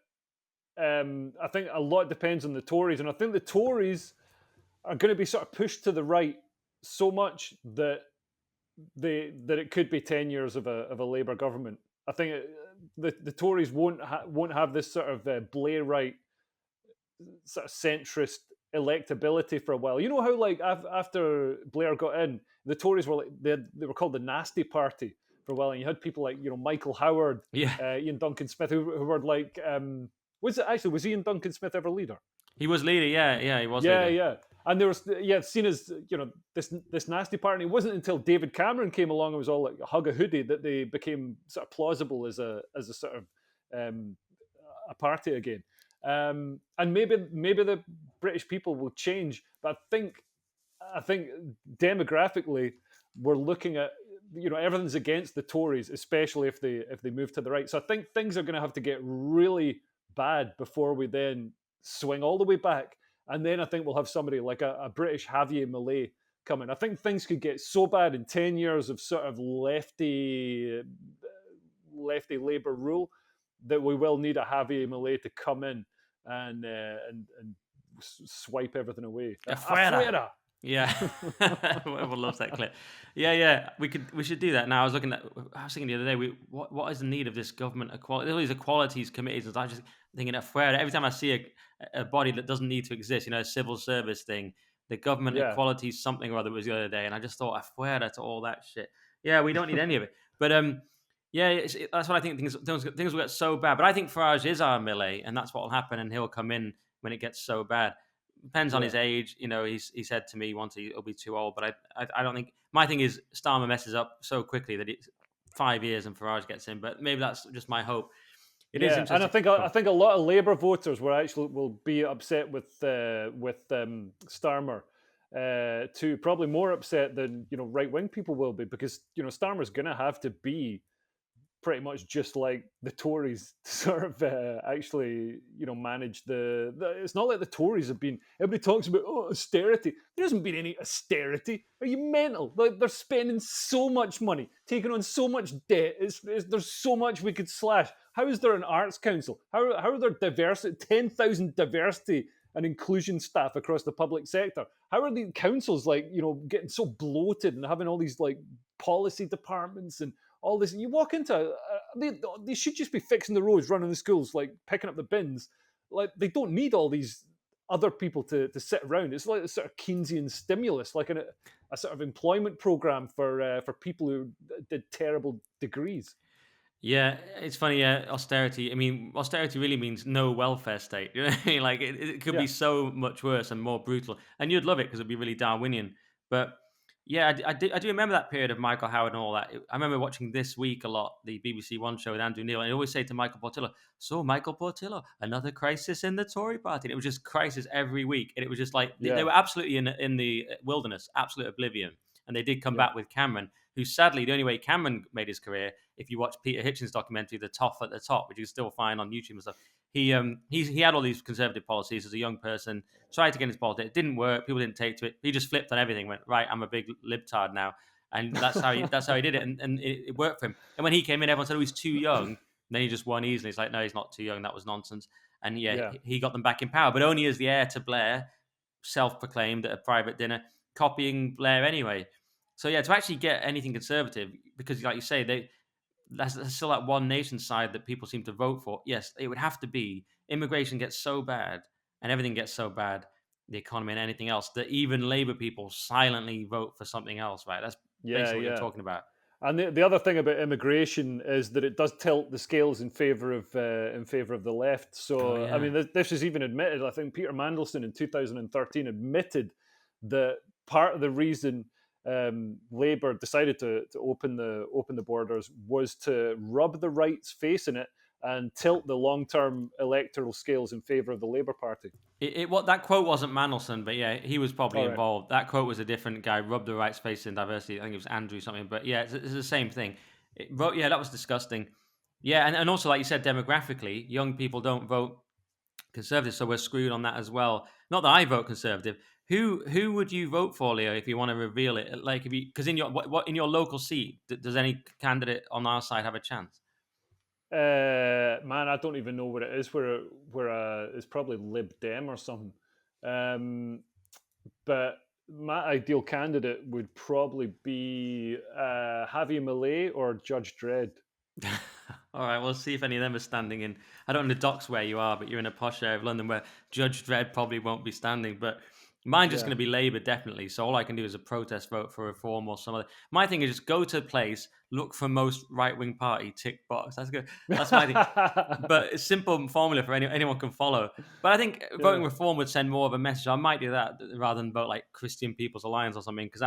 I think a lot depends on the Tories, and I think the Tories are going to be sort of pushed to the right so much that it could be 10 years of a Labour government. I think the Tories won't have this sort of Blairite sort of centrist electability for a while. You know how like after Blair got in, the Tories were like they were called the Nasty Party for a while, and you had people like Michael Howard, Yeah, Ian Duncan Smith, who were like was Ian Duncan Smith ever leader? he was leader. Yeah, yeah, he was Yeah, leader. yeah. And there was seen as this nasty party. It wasn't until David Cameron came along and was all like hug a hoodie that they became sort of plausible as a sort of um, a party again. And maybe the British people will change, but I think demographically we're looking at everything's against the Tories, especially if they move to the right. So I think things are going to have to get really bad before we then swing all the way back. And then I think we'll have somebody like a British Javier Milei coming. I think things could get so bad in 10 years of sort of lefty Labour rule that we will need a Javier Milei to come in and swipe everything away. Afuera. Afuera. Yeah, everyone loves that clip. Yeah, yeah, we should do that now. I was thinking the other day, what is the need of this government equality? All these equalities committees, and I just thinking Afuera. Every time I see a body that doesn't need to exist, a civil service thing, the government Yeah, equality something or other was the other day, and I just thought Afuera to all that shit. Yeah, we don't need any of it. But yeah, that's what I think. Things will get so bad. But I think Farage is our Millet, and that's what will happen, and he'll come in when it gets so bad. Depends on yeah. his age. He said to me once he'll be too old, but I don't think my thing is Starmer messes up so quickly that it's 5 years and Farage gets in. But maybe that's just my hope. It is Yeah, and I interesting. think I think a lot of Labour voters will be upset with Starmer too. Probably more upset than right wing people will be, because Starmer's going to have to be pretty much just like the Tories to sort of actually, manage It's not like the Tories have been. Everybody talks about austerity. There hasn't been any austerity. Are you mental? Like, they're spending so much money, taking on so much debt. There's so much we could slash. How is there an arts council? How are there 10,000 diversity and inclusion staff across the public sector? How are the councils getting so bloated and having all these policy departments and all this? You walk into they should just be fixing the roads, running the schools, like picking up the bins. Like, they don't need all these other people to sit around. It's like a sort of Keynesian stimulus, like a sort of employment program for people who did terrible degrees. Yeah, it's funny. Yeah, austerity. I mean, austerity really means no welfare state. You know what I mean? Like it could Yeah, be so much worse and more brutal, and you'd love it because it'd be really Darwinian. But yeah, I do remember that period of Michael Howard and all that. I remember watching This Week a lot, the BBC One show with Andrew Neil, and I always say to Michael Portillo, "So, Michael Portillo, another crisis in the Tory party." And it was just crisis every week, and it was just like they yeah, were absolutely in the wilderness, absolute oblivion. And they did come yeah. back with Cameron, who sadly the only way Cameron made his career, if you watch Peter Hitchens' documentary, The Toff at the Top, which you can still find on YouTube and stuff, he had all these conservative policies as a young person, tried to get into politics, it didn't work, people didn't take to it. He just flipped on everything, went right, I'm a big libtard now, and that's how he did it, and it worked for him. And when he came in, everyone said, "Oh, he's too young." And then he just won easily. It's like, no, he's not too young. That was nonsense. And yeah, Yeah, he got them back in power, but only as the heir to Blair, self-proclaimed at a private dinner, copying Blair anyway. So yeah, to actually get anything conservative, because like you say, there's still that one nation side that people seem to vote for. Yes, it would have to be immigration gets so bad and everything gets so bad, the economy and anything else, that even Labour people silently vote for something else. Right? That's yeah, basically what you're yeah. talking about. And the other thing about immigration is that it does tilt the scales in favor of the left. Oh So I yeah. mean, this is even admitted. I think Peter Mandelson in 2013 admitted that part of the reason Labour decided to open the borders was to rub the right's face in it and tilt the long term electoral scales in favor of the Labour Party. What that quote wasn't Mandelson, but yeah, he was probably All right. involved. That quote was a different guy, rubbed the right space in diversity. I think it was Andrew something, but yeah, it's the same thing. Yeah, that was disgusting. Yeah, and also like you said, demographically, young people don't vote conservative, so we're screwed on that as well. Not that I vote conservative. Who would you vote for, Leo, if you want to reveal it? Like if you because in your what in your local seat, does any candidate on our side have a chance? Man, I don't even know what it is. Where it's probably Lib Dem or something. Um, but my ideal candidate would probably be Javier Millet or Judge Dredd. All right, we'll see if any of them are standing in. I don't know the docks where you are, but you're in a posh area of London where Judge Dredd probably won't be standing. But mine's just going Yeah. to be Labour, definitely. So all I can do is a protest vote for reform or some other. My thing is just go to a place, look for most right wing party, tick box. That's good. That's my thing. But it's simple formula for anyone can follow. But I think voting Yeah. reform would send more of a message. I might do that rather than vote like Christian People's Alliance or something, because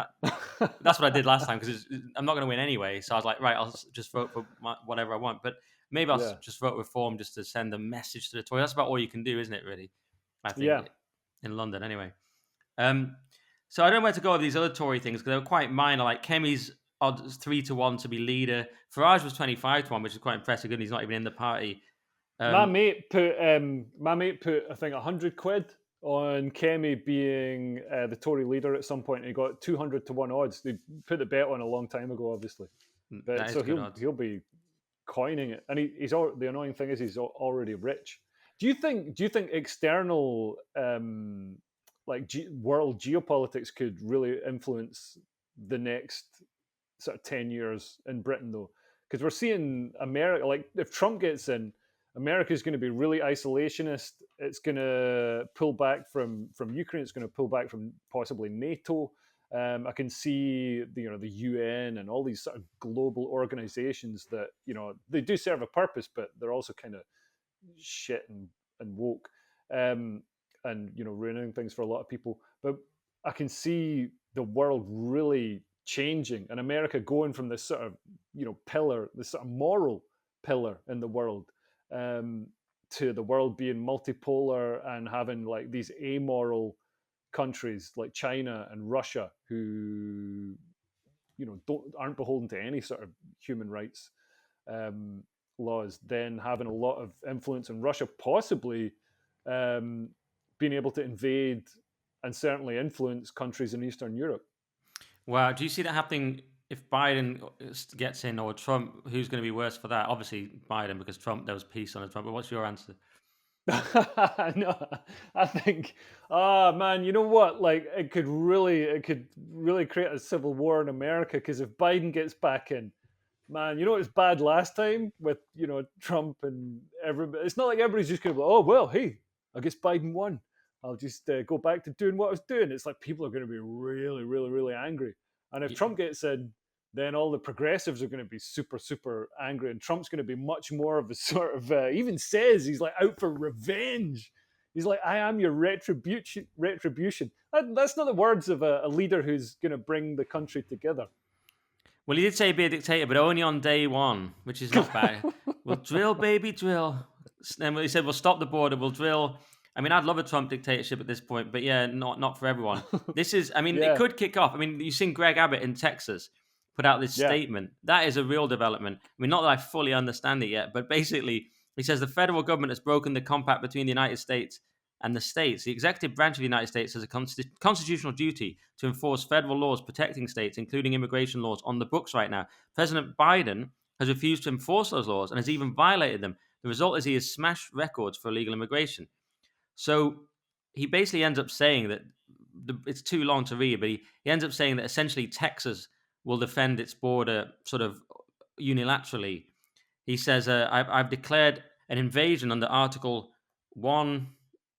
that's what I did last time. Because I'm not going to win anyway, so I was like, right, I'll just vote for whatever I want. But maybe I'll Yeah. just vote reform just to send a message to the Tories. That's about all you can do, isn't it? Really, I think Yeah. in London anyway. Um, so I don't know where to go with these other Tory things because they were quite minor. Like Kemi's odds 3-1 to be leader. Farage was 25-1, which is quite impressive. Given he's not even in the party. My Um, mate put I think 100 quid on Kemi being the Tory leader at some point, and he got 200 to 1 odds. They put the bet on a long time ago, obviously, but That is so good he'll odds. he'll be coining it, and he's the annoying thing is he's already rich. Do you think external like world geopolitics could really influence the next sort of 10 years in Britain, though? Because we're seeing America, like if Trump gets in, America's going to be really isolationist. It's going to pull back from Ukraine. It's going to pull back from possibly NATO. I can see the UN and all these sort of global organizations that they do serve a purpose, but they're also kind of shit and woke, um, and ruining things for a lot of people. But I can see the world really changing, and America going from this sort of pillar, this sort of moral pillar in the world, um, to the world being multipolar and having like these amoral countries like China and Russia who aren't beholden to any sort of human rights um, laws, then having a lot of influence in Russia, possibly um, being able to invade and certainly influence countries in Eastern Europe. Well, do you see that happening if Biden gets in or Trump? Who's going to be worse for that? Obviously Biden, because Trump, there was peace on Trump. But what's your answer? No, I think, ah man, you know what? Like it could really create a civil war in America because if Biden gets back in, man, it was bad last time with Trump and everybody. It's not like everybody's just going to go, oh well, hey, I guess Biden won. I'll just go back to doing what I was doing. It's like people are going to be really, really, really angry. And if Yeah. Trump gets in, then all the progressives are going to be super, super angry, and Trump's going to be much more of a sort of even says he's like out for revenge. He's like, I am your retribution. Retribution. That's not the words of a leader who's going to bring the country together. Well, he did say be a dictator, but only on day one, which is not bad. We'll drill, baby, drill. And he said we'll stop the border. We'll drill. I mean, I'd love a Trump dictatorship at this point, but yeah, not for everyone. This is, I mean, it Yeah, could kick off. I mean, you've seen Greg Abbott in Texas put out this yeah, statement. That is a real development. I mean, not that I fully understand it yet, but basically, he says the federal government has broken the compact between the United States and the states. The executive branch of the United States has a constitutional duty to enforce federal laws protecting states, including immigration laws, on the books right now. President Biden has refused to enforce those laws and has even violated them. The result is he has smashed records for illegal immigration. So he basically ends up saying that it's too long to read, but he ends up saying that essentially Texas will defend its border sort of unilaterally. He says, I've declared an invasion under Article 1,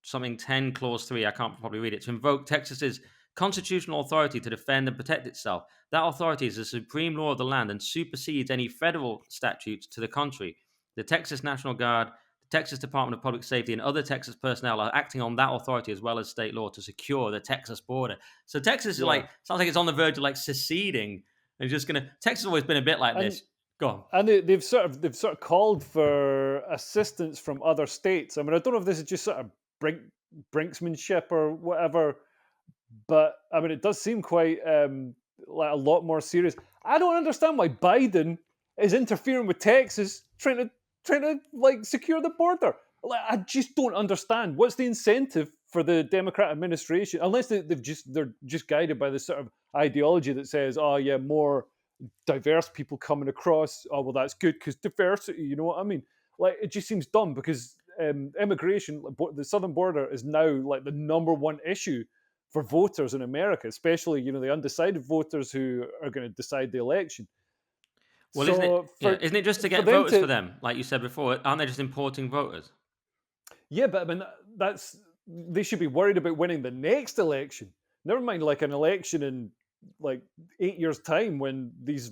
something 10, Clause 3. I can't probably read it. To invoke Texas's constitutional authority to defend and protect itself. That authority is the supreme law of the land and supersedes any federal statutes to the contrary. The Texas National Guard, the Texas Department of Public Safety, and other Texas personnel are acting on that authority as well as state law to secure the Texas border. So Texas is yeah. like, sounds like it's on the verge of like seceding and just going to, Texas has always been a bit like And this. Go on. and they've sort of called for assistance from other states. I mean, I don't know if this is just sort of brinksmanship or whatever, but I mean, it does seem quite like a lot more serious. I don't understand why Biden is interfering with Texas, trying to like secure the border. Like, I just don't understand. What's the incentive for the Democrat administration, unless they're just guided by this sort of ideology that says, oh yeah, more diverse people coming across. Oh well, that's good because diversity. You know what I mean? Like it just seems dumb because immigration, the southern border, is now like the number one issue for voters in America, especially the undecided voters who are going to decide the election. Well, isn't it? So Yeah, for isn't it just to for get them voters for to them? Like you said before, aren't they just importing voters? yeah, but I mean that's they should be worried about winning the next election. Never mind like an election in like 8 years' time when these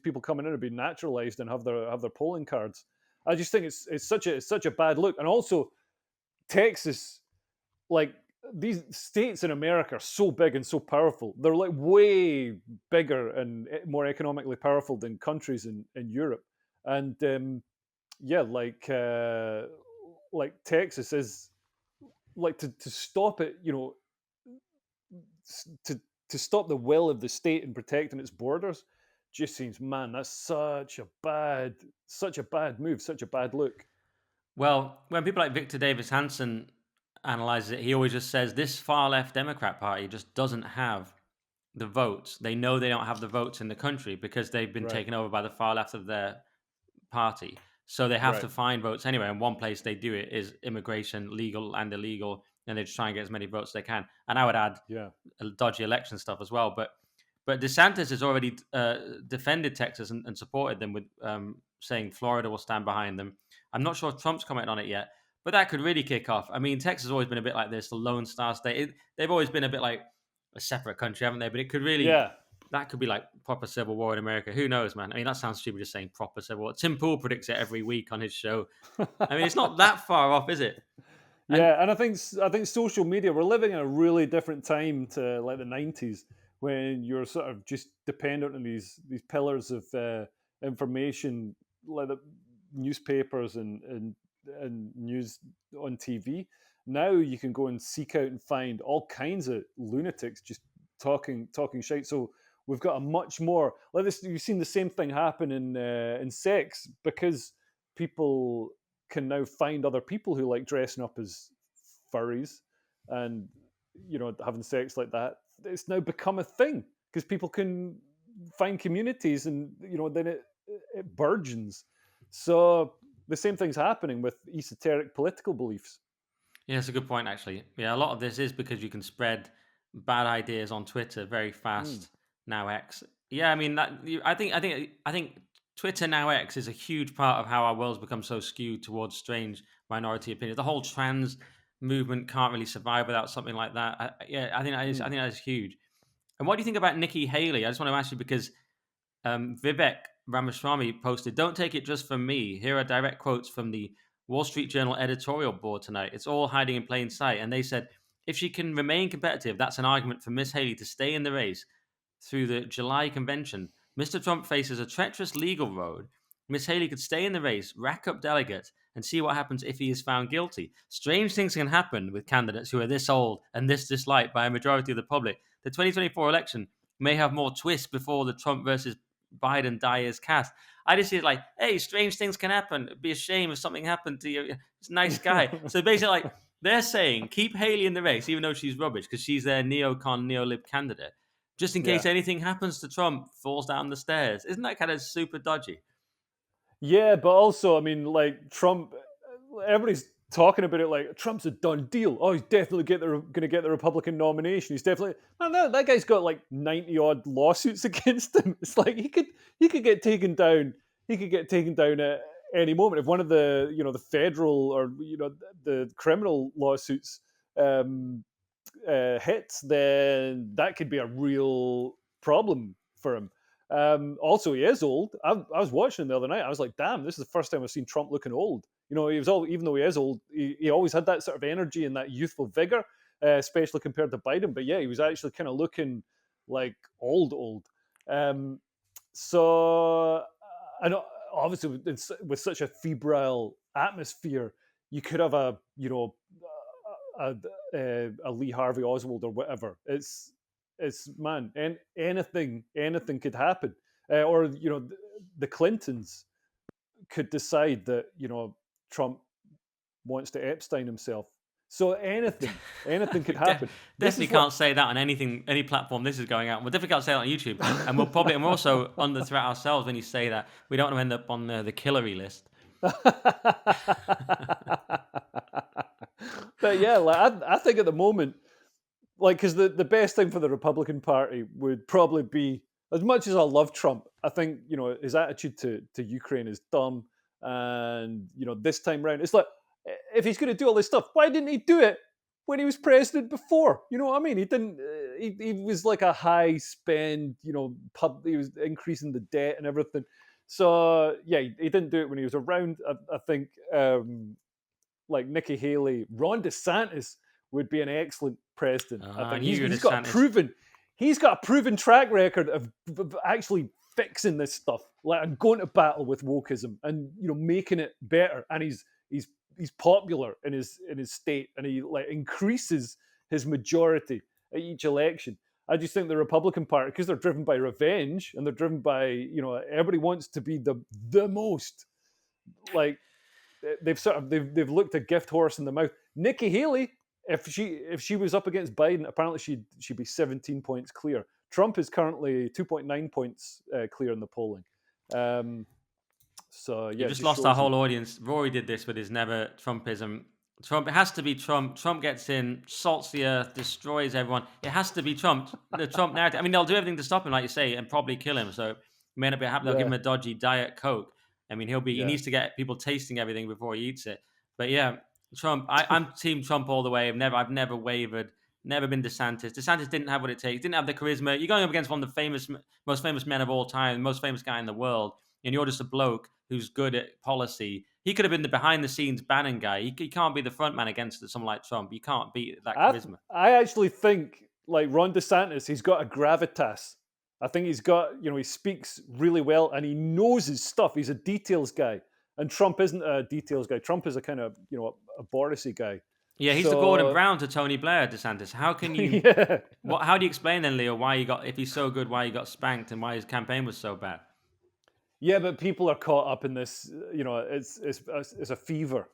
people coming in, will be naturalized and have their polling cards. I just think it's such a bad look, and also Texas, like these states in America are so big and so powerful. They're like way bigger and more economically powerful than countries in Europe. And yeah, like Texas is like to stop it, to to stop the will of the state in protecting its borders just seems, man, that's such a bad move, such a bad look. Well, when people like Victor Davis Hanson analyzes it, he always just says this far left Democrat Party just doesn't have the votes. They know they don't have the votes in the country because they've been Right, taken over by the far left of their party. So they have right, to find votes anyway. And one place they do it is immigration, legal and illegal, and they just try and get as many votes as they can. And I would add yeah, dodgy election stuff as well. But DeSantis has already defended Texas and supported them with saying Florida will stand behind them. I'm not sure if Trump's commented on it yet, but that could really kick off. I mean, Texas has always been a bit like this, the Lone Star State. They've always been a bit like a separate country, haven't they? But it could really, yeah. that could be like proper civil war in America. Who knows, man? I mean, that sounds stupid just saying proper civil war. Tim Pool predicts it every week on his show. I mean, it's not that far off, is it? And Yeah, and I think social media. We're living in a really different time to like the '90s when you're sort of just dependent on these pillars of information, like the newspapers and news on TV. Now you can go and seek out and find all kinds of lunatics just talking shit. So we've got a much more like this. You've seen the same thing happen in sex because people can now find other people who like dressing up as furries and having sex like that. It's now become a thing because people can find communities, and then it burgeons. So the same thing's happening with esoteric political beliefs. yeah, it's a good point, actually. Yeah, a lot of this is because you can spread bad ideas on Twitter very Mm, fast now. X. Yeah, I mean I think Twitter now X is a huge part of how our world's become so skewed towards strange minority opinions. The whole trans movement can't really survive without something like that. Yeah, I mm. think that is huge. And what do you think about Nikki Haley? I just want to ask you because Vivek Ramaswamy posted, "Don't take it just from me. Here are direct quotes from the Wall Street Journal editorial board tonight. It's all hiding in plain sight." And they said, if she can remain competitive, that's an argument for Miss Haley to stay in the race through the July convention. Mr. Trump faces a treacherous legal road. Miss Haley could stay in the race, rack up delegates, and see what happens if he is found guilty. Strange things can happen with candidates who are this old and this disliked by a majority of the public. The 2024 election may have more twists before the Trump versus Biden die is cast. I just see it like, hey, strange things can happen. It'd be a shame if something happened to you. It's a nice guy. So basically, like, they're saying keep Haley in the race, even though she's rubbish, because she's their neocon, neolib candidate, just in case Yeah. anything happens to Trump, falls down the stairs. Isn't that kind of super dodgy? Yeah, but also, I mean, like Trump, everybody's talking about it like Trump's a done deal. Oh, he's definitely going to get the Republican nomination. He's definitely man. That guy's got like 90 odd lawsuits against him. It's like he could get taken down. He could get taken down at any moment if one of the federal or the criminal lawsuits um, hits, then that could be a real problem for him. Also, he is old. I was watching him the other night. I was like, damn, this is the first time I've seen Trump looking old. He was all, even though he is old, he always had that sort of energy and that youthful vigor, especially compared to Biden. But yeah, he was actually kind of looking like old. Um, so I know, obviously, with such a febrile atmosphere, you could have a Lee Harvey Oswald or whatever. It's man, and anything could happen, or the Clintons could decide that Trump wants to Epstein himself. So anything could De- happen. This Definitely is what. can't say that on anything, any platform this is going out. We'll definitely can't say that on YouTube, and we're also under threat ourselves when you say that. We don't want to end up on the Killary list. But yeah, like I think at the moment, like, because the best thing for the Republican Party would probably be, as much as I love Trump, I think his attitude to Ukraine is dumb, and this time round, it's like if he's going to do all this stuff, why didn't he do it when he was president before? You know what I mean? He didn't. He was like a high spend, he was increasing the debt and everything. So yeah, he didn't do it when he was around. I think like Nikki Haley, Ron DeSantis would be an excellent president. I I think knew he's you were he's got a DeSantis. proven track record of actually fixing this stuff, like and going to battle with wokeism and making it better. And he's popular in his state, and he like increases his majority at each election. I just think the Republican Party, because they're driven by revenge and they're driven by everybody wants to be the most, like they've looked a gift horse in the mouth. Nikki Haley, if she was up against Biden, apparently she'd be 17 points clear. Trump is currently 2.9 points clear in the polling. Um, so yeah, You've it just just lost our shows you. whole audience. Rory did this with his never Trumpism. Trump, it has to be Trump. Trump gets in, salts the earth, destroys everyone. It has to be Trump. The Trump narrative. I mean, they'll do everything to stop him, like you say, and probably kill him. So, it may not be happy. They'll give Yeah, him a dodgy diet Coke. I mean, he yeah. needs to get people tasting everything before he eats it. But yeah, Trump. I'm Team Trump all the way. I've never wavered. Never been DeSantis. DeSantis didn't have what it takes. Didn't have the charisma. You're going up against one of the most famous men of all time, the most famous guy in the world, and you're just a bloke who's good at policy. He could have been the behind the scenes Bannon guy. He can't be the front man against someone like Trump. You can't beat that charisma. I actually think like Ron DeSantis, he's got a gravitas. I think he's got, he speaks really well and he knows his stuff. He's a details guy. And Trump isn't a details guy. Trump is a kind of, a Borisy guy. Yeah, he's the Gordon So Brown to Tony Blair, DeSantis. How can you? yeah. How do you explain then, Leo, why he got if he's so good, why he got spanked and why his campaign was so bad? Yeah, but people are caught up in this. It's a fever.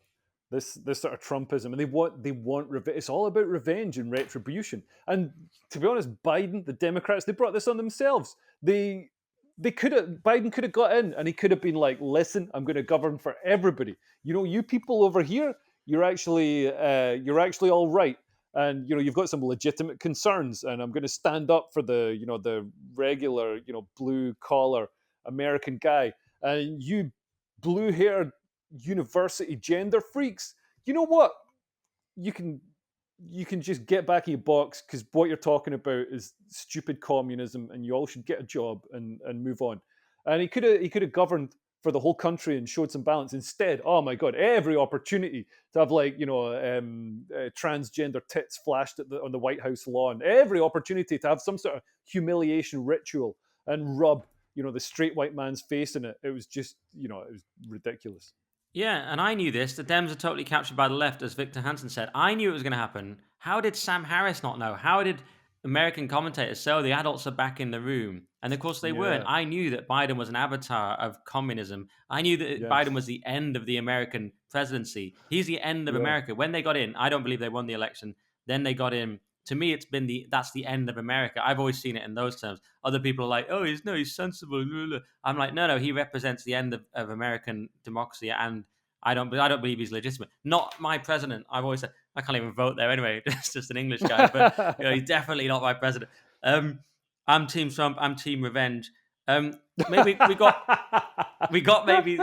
This sort of Trumpism, and they want revenge. It's all about revenge and retribution. And to be honest, Biden, the Democrats, they brought this on themselves. They could have Biden could have got in, and he could have been like, "Listen, I'm going to govern for everybody. You people over here, you're actually all right." And you've got some legitimate concerns, and I'm going to stand up for the regular blue collar American guy, and you blue haired university gender freaks, you know what? You can you can just get back in your box because what you're talking about is stupid communism, and you all should get a job and move on. And he could have governed for the whole country and showed some balance. Instead, oh my god, every opportunity to have transgender tits flashed on the White House lawn, every opportunity to have some sort of humiliation ritual and rub the straight white man's face in it. It was just it was ridiculous. Yeah, and I knew this. The Dems are totally captured by the left, as Victor Hansen said. I knew it was going to happen. How did Sam Harris not know? How did American commentators say, oh, the adults are back in the room? And of course they weren't. Yeah. I knew that Biden was an avatar of communism. I knew that Biden Yes. was the end of the American presidency. He's the end of Yeah. America. When they got in, I don't believe they won the election. Then they got in. To me, that's the end of America. I've always seen it in those terms. Other people are like, oh, he's sensible. I'm like, no, he represents the end of American democracy, and I don't believe he's legitimate. Not my president. I've always said I can't even vote there anyway. It's just an English guy, but he's definitely not my president. Um, I'm Team Trump. I'm Team Revenge. Maybe we got maybe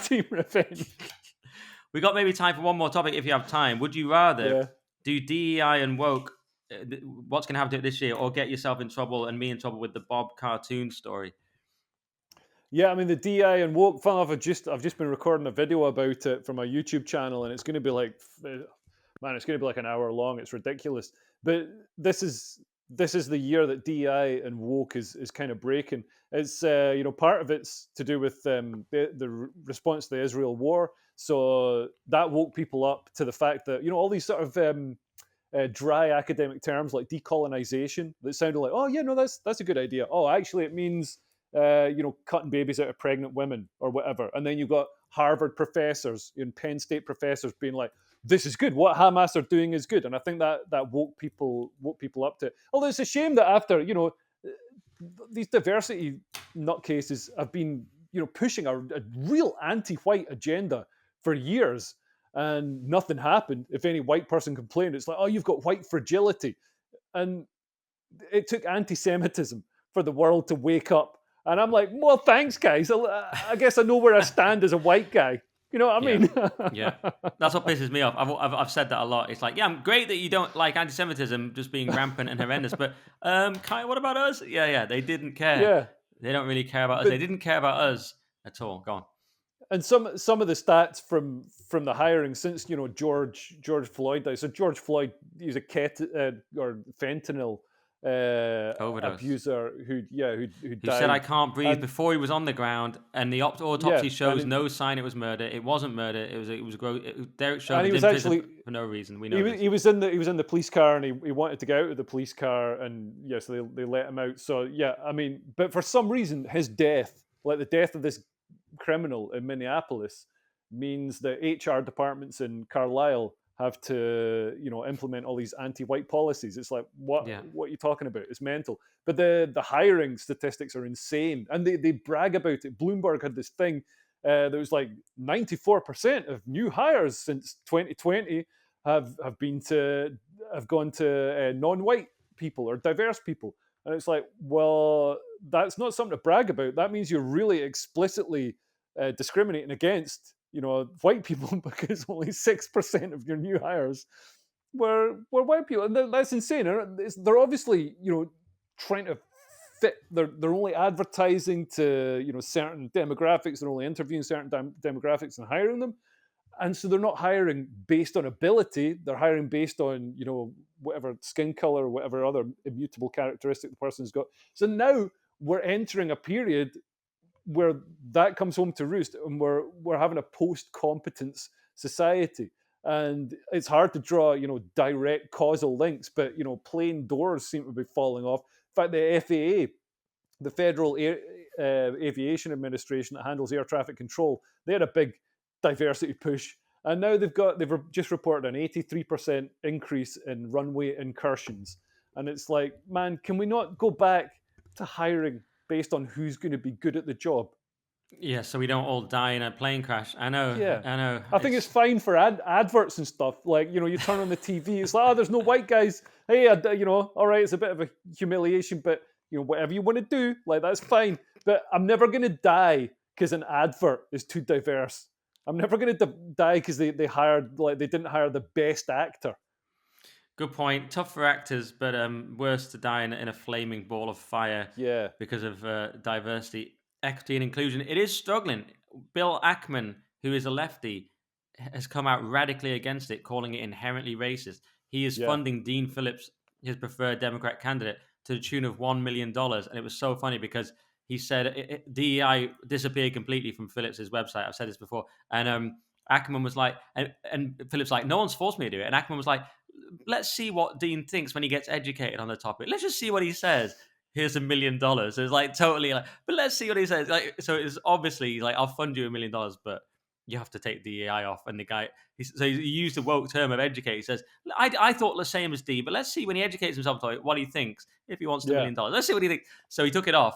Team revenge. we got maybe time for one more topic if you have time. Would you rather Yeah. do DEI and woke? What's going to happen to it this year, or get yourself in trouble and me in trouble with the Bob cartoon story? Yeah, I mean the DI and woke. Fun enough, I've just been recording a video about it for my YouTube channel, and it's going to be like, man, it's going to be like an hour long. It's ridiculous. But this is the year that DI and woke is kind of breaking. It's part of it's to do with the response to the Israel war. So that woke people up to the fact that all these sort of dry academic terms like decolonization that sounded like, oh yeah, no, that's a good idea. Oh, actually, it means cutting babies out of pregnant women or whatever. And then you've got Harvard professors and Penn State professors being like, this is good. What Hamas are doing is good. And I think that woke people up to it. Although it's a shame that after these diversity nutcases have been pushing a real anti-white agenda for years, and nothing happened. If any white person complained, it's like, oh, you've got white fragility. And it took anti-Semitism for the world to wake up. And I'm like, well, thanks, guys. I guess I know where I stand as a white guy. You know what I Yeah. mean? Yeah, that's what pisses me off. I've said that a lot. It's like, yeah, I'm great that you don't like anti-Semitism just being rampant and horrendous, but Kai, what about us? Yeah, they didn't care. Yeah. They don't really care about us. They But didn't care about us at all. Go on. and some of the stats from the hiring since George Floyd died. So George Floyd, he's a or fentanyl Overdose. abuser who Who died. said I can't breathe And before he was on the ground, and the yeah, autopsy and shows no sign it was murder. It wasn't murder. Derek and Chauvin he was in prison actually for no reason. We he know was, this. he was in the police car, and he wanted to get out of the police car, and yes, they let him out. So yeah, I mean, but for some reason, his death, like the death of this criminal in Minneapolis, means that HR departments in Carlisle have to, implement all these anti-white policies. It's like, what Yeah. what are you talking about? It's mental. But the hiring statistics are insane, and they brag about it. Bloomberg had this thing that was like 94% of new hires since 2020 have gone to non-white people or diverse people, and it's like, well, that's not something to brag about. That means you're really explicitly discriminating against, white people because only 6% of your new hires were white people, and that's insane. And they're obviously, trying to fit. They're only advertising to, certain demographics. They're only interviewing certain demographics and hiring them, and so they're not hiring based on ability. They're hiring based on, whatever skin color, whatever other immutable characteristic the person's got. So now we're entering a period where that comes home to roost, and we're having a post competence society, and it's hard to draw, direct causal links, but plain doors seem to be falling off. In fact, the FAA, the Federal Aviation Administration that handles air traffic control, they had a big diversity push, and now they've just reported an 83% increase in runway incursions, and it's like, man, can we not go back to hiring based on who's going to be good at the job? Yeah, so we don't all die in a plane crash. I know, Yeah. I know. I think it's It's fine for adverts and stuff. Like, you turn on the TV, it's like, oh, there's no white guys. Hey, all right, it's a bit of a humiliation, but, whatever you want to do, like, that's fine. But I'm never going to die because an advert is too diverse. I'm never going to die because they didn't hire the best actor. good point. Tough for actors, but worse to die in a flaming ball of fire Yeah. because of diversity, equity, and inclusion. It is struggling. Bill Ackman, who is a lefty, has come out radically against it, calling it inherently racist. He is Yeah. funding Dean Phillips, his preferred Democrat candidate, to the tune of $1 million, and it was so funny because he said DEI disappeared completely from Phillips's website. I've said this before, and Ackerman was like, and Phillips like, no one's forced me to do it, and Ackerman was like, let's see what Dean thinks when he gets educated on the topic. Let's just see what he says. Here's $1 million. It's like totally like, but let's see what he says. Like, so it's obviously like, I'll fund you $1 million, but you have to take DEI off. And the guy, so he used the woke term of educate. He says, I thought the same as Dean, but let's see when he educates himself what he thinks, if he wants the Yeah. $1 million. Let's see what he thinks. So he took it off.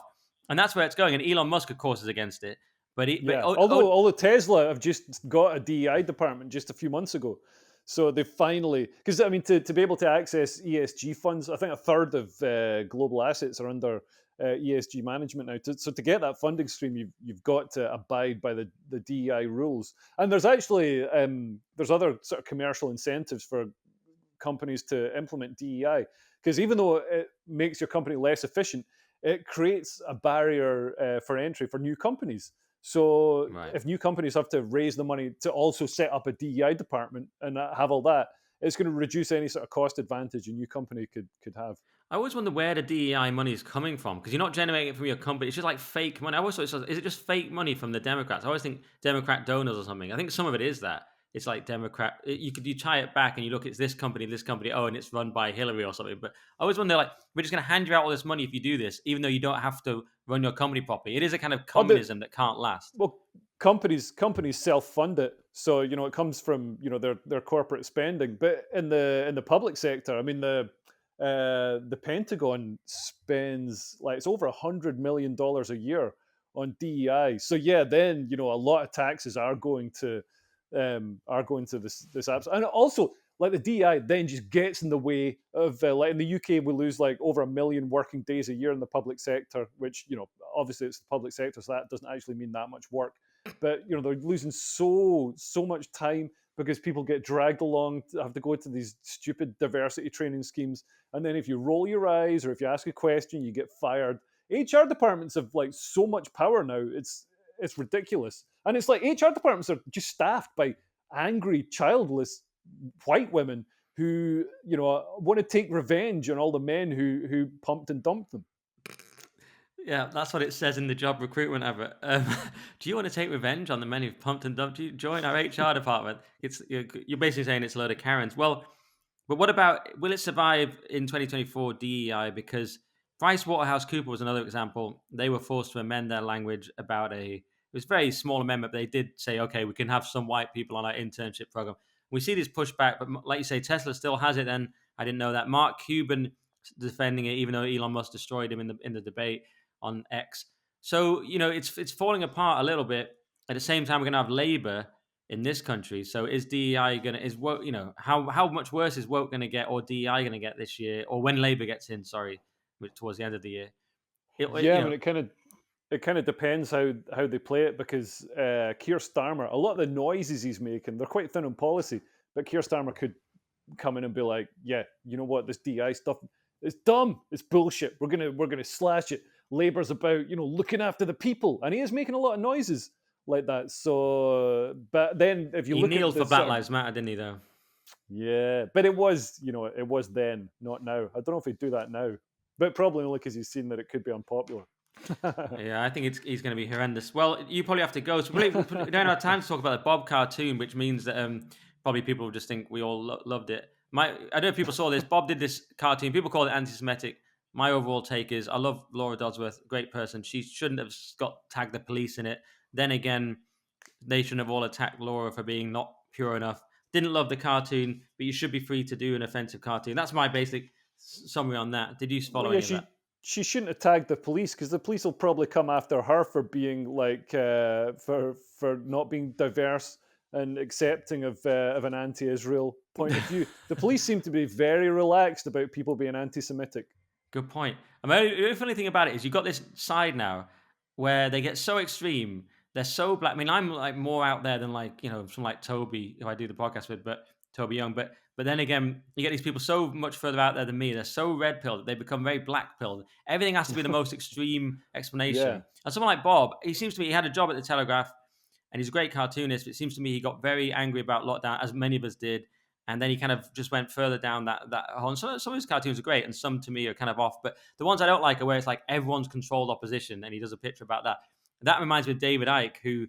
And that's where it's going. And Elon Musk, of course, is against it. Yeah, although Tesla have just got a DEI department just a few months ago, so they finally, because I mean, to be able to access ESG funds, I think a third of global assets are under ESG management now. So to get that funding stream, you've got to abide by the DEI rules. And there's actually there's other sort of commercial incentives for companies to implement DEI, because even though it makes your company less efficient, it creates a barrier for entry for new companies. So right. if new companies have to raise the money to also set up a DEI department and have all that, it's going to reduce any sort of cost advantage a new company could have. I always wonder where the DEI money is coming from because you're not generating it from your company. It's just like fake money. I always thought, is it just fake money from the Democrats? I always think Democrat donors or something. I think some of it is that. It's like Democrat. You tie it back and you look. It's this company, this company. Oh, and it's run by Hillary or something. But I always wonder, like, we're just going to hand you out all this money if you do this, even though you don't have to run your company properly. It is a kind of Oh, communism that can't last. well, companies self fund it, so it comes from their corporate spending. But in the public sector, I mean, the Pentagon spends, like, it's over $100 million a year on DEI. So yeah, then a lot of taxes are going to this apps, and also, like, the DEI then just gets in the way of, like, in the UK we lose like over 1 million working days a year in the public sector, which obviously it's the public sector, so that doesn't actually mean that much work. But they're losing so much time because people get dragged along to have to go to these stupid diversity training schemes, and then if you roll your eyes or if you ask a question, you get fired. HR departments have, like, so much power now. It's ridiculous, and it's like HR departments are just staffed by angry, childless white women who want to take revenge on all the men who pumped and dumped them. Yeah, that's what it says in the job recruitment advert. Do you want to take revenge on the men who've pumped and dumped you? Join our HR department. You're basically saying it's a load of Karens. Well, but what about, will it survive in 2024 DEI? Because PricewaterhouseCoopers was another example. They were forced to amend their language about it was a very small amendment. But they did say, okay, we can have some white people on our internship program. We see this pushback, but like you say, Tesla still has it. And I didn't know that. Mark Cuban defending it, even though Elon Musk destroyed him in the debate on X. So it's falling apart a little bit. At the same time, we're going to have Labour in this country. So is DEI going to, is woke, how much worse is woke going to get, or DEI going to get this year, or when Labour gets in? Sorry, towards the end of the year. Yeah, I mean, it kind of depends how they play it, because Keir Starmer, a lot of the noises he's making, they're quite thin on policy, but Keir Starmer could come in and be like, yeah, you know what, this DI stuff, it's dumb, it's bullshit. We're gonna slash it. Labour's about looking after the people, and he is making a lot of noises like that. So, but then if you He look at kneeled the for Black sort of, Lives Matter, didn't he? Though. yeah, but it was then, not now. I don't know if he'd do that now, but probably only because he's seen that it could be unpopular. Yeah, I think he's going to be horrendous. Well, you probably have to go. So we don't have time to talk about the Bob cartoon, which means that probably people will just think we all loved it. I don't know if people saw this. Bob did this cartoon. People call it anti-Semitic. My overall take is I love Laura Dodsworth, great person. She shouldn't have got tagged the police in it. Then again, they shouldn't have all attacked Laura for being not pure enough. Didn't love the cartoon, but you should be free to do an offensive cartoon. That's my basic summary on that. Did you Well, follow yeah, any of she that? she shouldn't have tagged the police, because the police will probably come after her for being like for not being diverse and accepting of an anti-Israel point of view. The police seem to be very relaxed about people being anti-Semitic. Good point. I mean, the funny thing about it is you've got this side now where they get so extreme. They're so black. I mean, I'm like more out there than from like Toby, who I do the podcast with, but Toby Young. But then again, you get these people so much further out there than me. They're so red pilled that they become very black pilled. Everything has to be the most extreme Yeah, explanation. And someone like Bob, he seems to me he had a job at the Telegraph, and he's a great cartoonist. But it seems to me he got very angry about lockdown, as many of us did, and then he kind of just went further down that hole. And some of his cartoons are great, and some to me are kind of off. But the ones I don't like are where it's like everyone's controlled opposition, and he does a picture about that. That reminds me of David Icke, who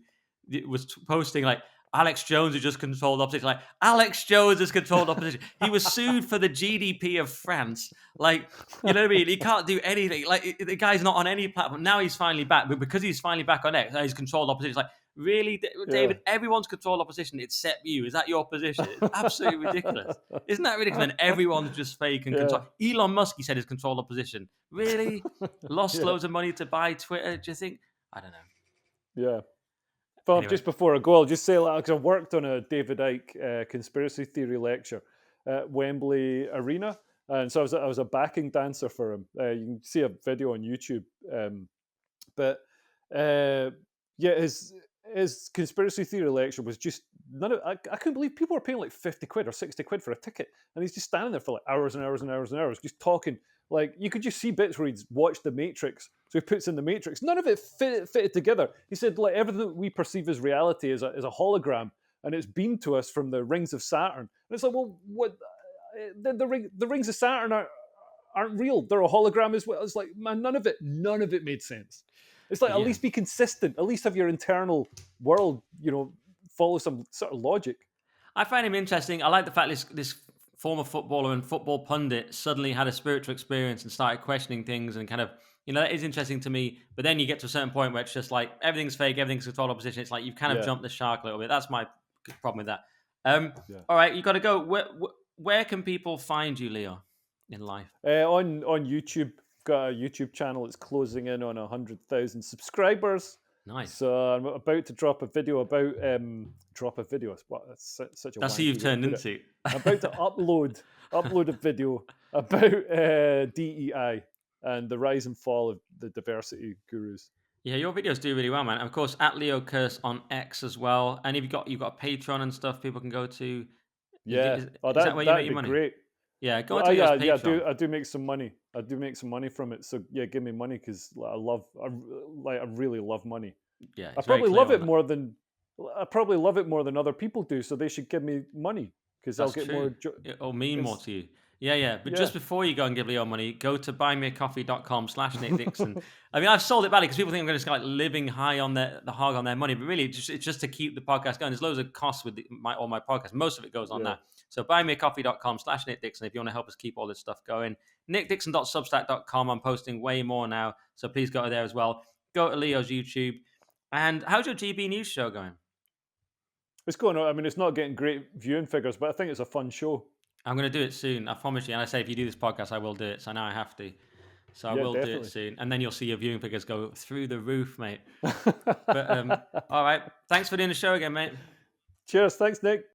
was posting like Alex Jones has just controlled opposition. Like Alex Jones has controlled opposition. He was sued for the GDP of France. Like, you know what I mean? He can't do anything. Like the guy's not on any platform. Now he's finally back, but because he's finally back on X, he's controlled opposition. It's like, really, yeah. David? Everyone's controlled opposition except you. Is that your position? It's absolutely ridiculous. Isn't that ridiculous? When everyone's just fake and Yeah, control. Elon Musk, he said, is controlled opposition. Really? Lost yeah, loads of money to buy Twitter? Do you think? I don't know. yeah. Well, Anyway, just before I go, I'll just say, like, 'cause I worked on a David Icke conspiracy theory lecture at Wembley Arena, and so I was a backing dancer for him. You can see a video on YouTube, but uh, yeah, his conspiracy theory lecture was just none of. I couldn't believe people were paying like 50 quid or 60 quid for a ticket, and he's just standing there for like hours and hours and hours and hours, just talking. Like, you could just see bits where he'd watched The Matrix, so he puts in The Matrix. None of it fitted together. He said like everything that we perceive as reality is a hologram, and it's beamed to us from the rings of Saturn. And it's like, well, what? The rings of Saturn aren't real. They're a hologram as well. It's like, man, none of it made sense. It's like, at yeah. least be consistent. At least have your internal world, follow some sort of logic. I find him interesting. I like the fact this former footballer and football pundit suddenly had a spiritual experience and started questioning things and kind of, that is interesting to me. But then you get to a certain point where it's just like everything's fake, everything's controlled opposition. It's like you've kind of Yeah, jumped the shark a little bit. That's my problem with that. yeah. All right, you got to go. Where can people find you, Leo, in life? On YouTube, got a YouTube channel. It's closing in on 100,000 subscribers. Nice. So I'm about to drop a video about drop a video. Well, that's such a That's who wanky you've way to turned put it. into. I'm about to upload a video about DEI and the rise and fall of the diversity gurus. Yeah, your videos do really well, man. And of course, at Leo Kearse on X as well. And if you've got a Patreon and stuff, people can go to. Yeah. Oh, Is that that where you make that'd your be money? great. Yeah, go Well, to Leo's yeah. Patreon. I do make some money. I do make some money from it. So yeah, give me money, because I really love money. Yeah, I he's very probably clear love on it that. more than I probably love it more than other people do. So they should give me money, because I'll That's get true. more. It'll mean more Because to you. Yeah, yeah. But yeah, just before you go and give Leo money, go to buymeacoffee.com/Nick Dixon. I mean, I've sold it badly because people think I'm going to like living high on the hog on their money, but really it's just to keep the podcast going. There's loads of costs with all my podcasts. Most of it goes on yeah. that. So buymeacoffee.com/Nick Dixon if you want to help us keep all this stuff going. NickDixon.substack.com. I'm posting way more now. So please go there as well. Go to Leo's YouTube. And how's your GB News show going? It's going on. I mean, it's not getting great viewing figures, but I think it's a fun show. I'm going to do it soon. I promise you. And I say, if you do this podcast, I will do it. So now I have to. So I Yeah, will do it definitely. soon. And then you'll see your viewing figures go through the roof, mate. But all right. Thanks for doing the show again, mate. Cheers. Thanks, Nick.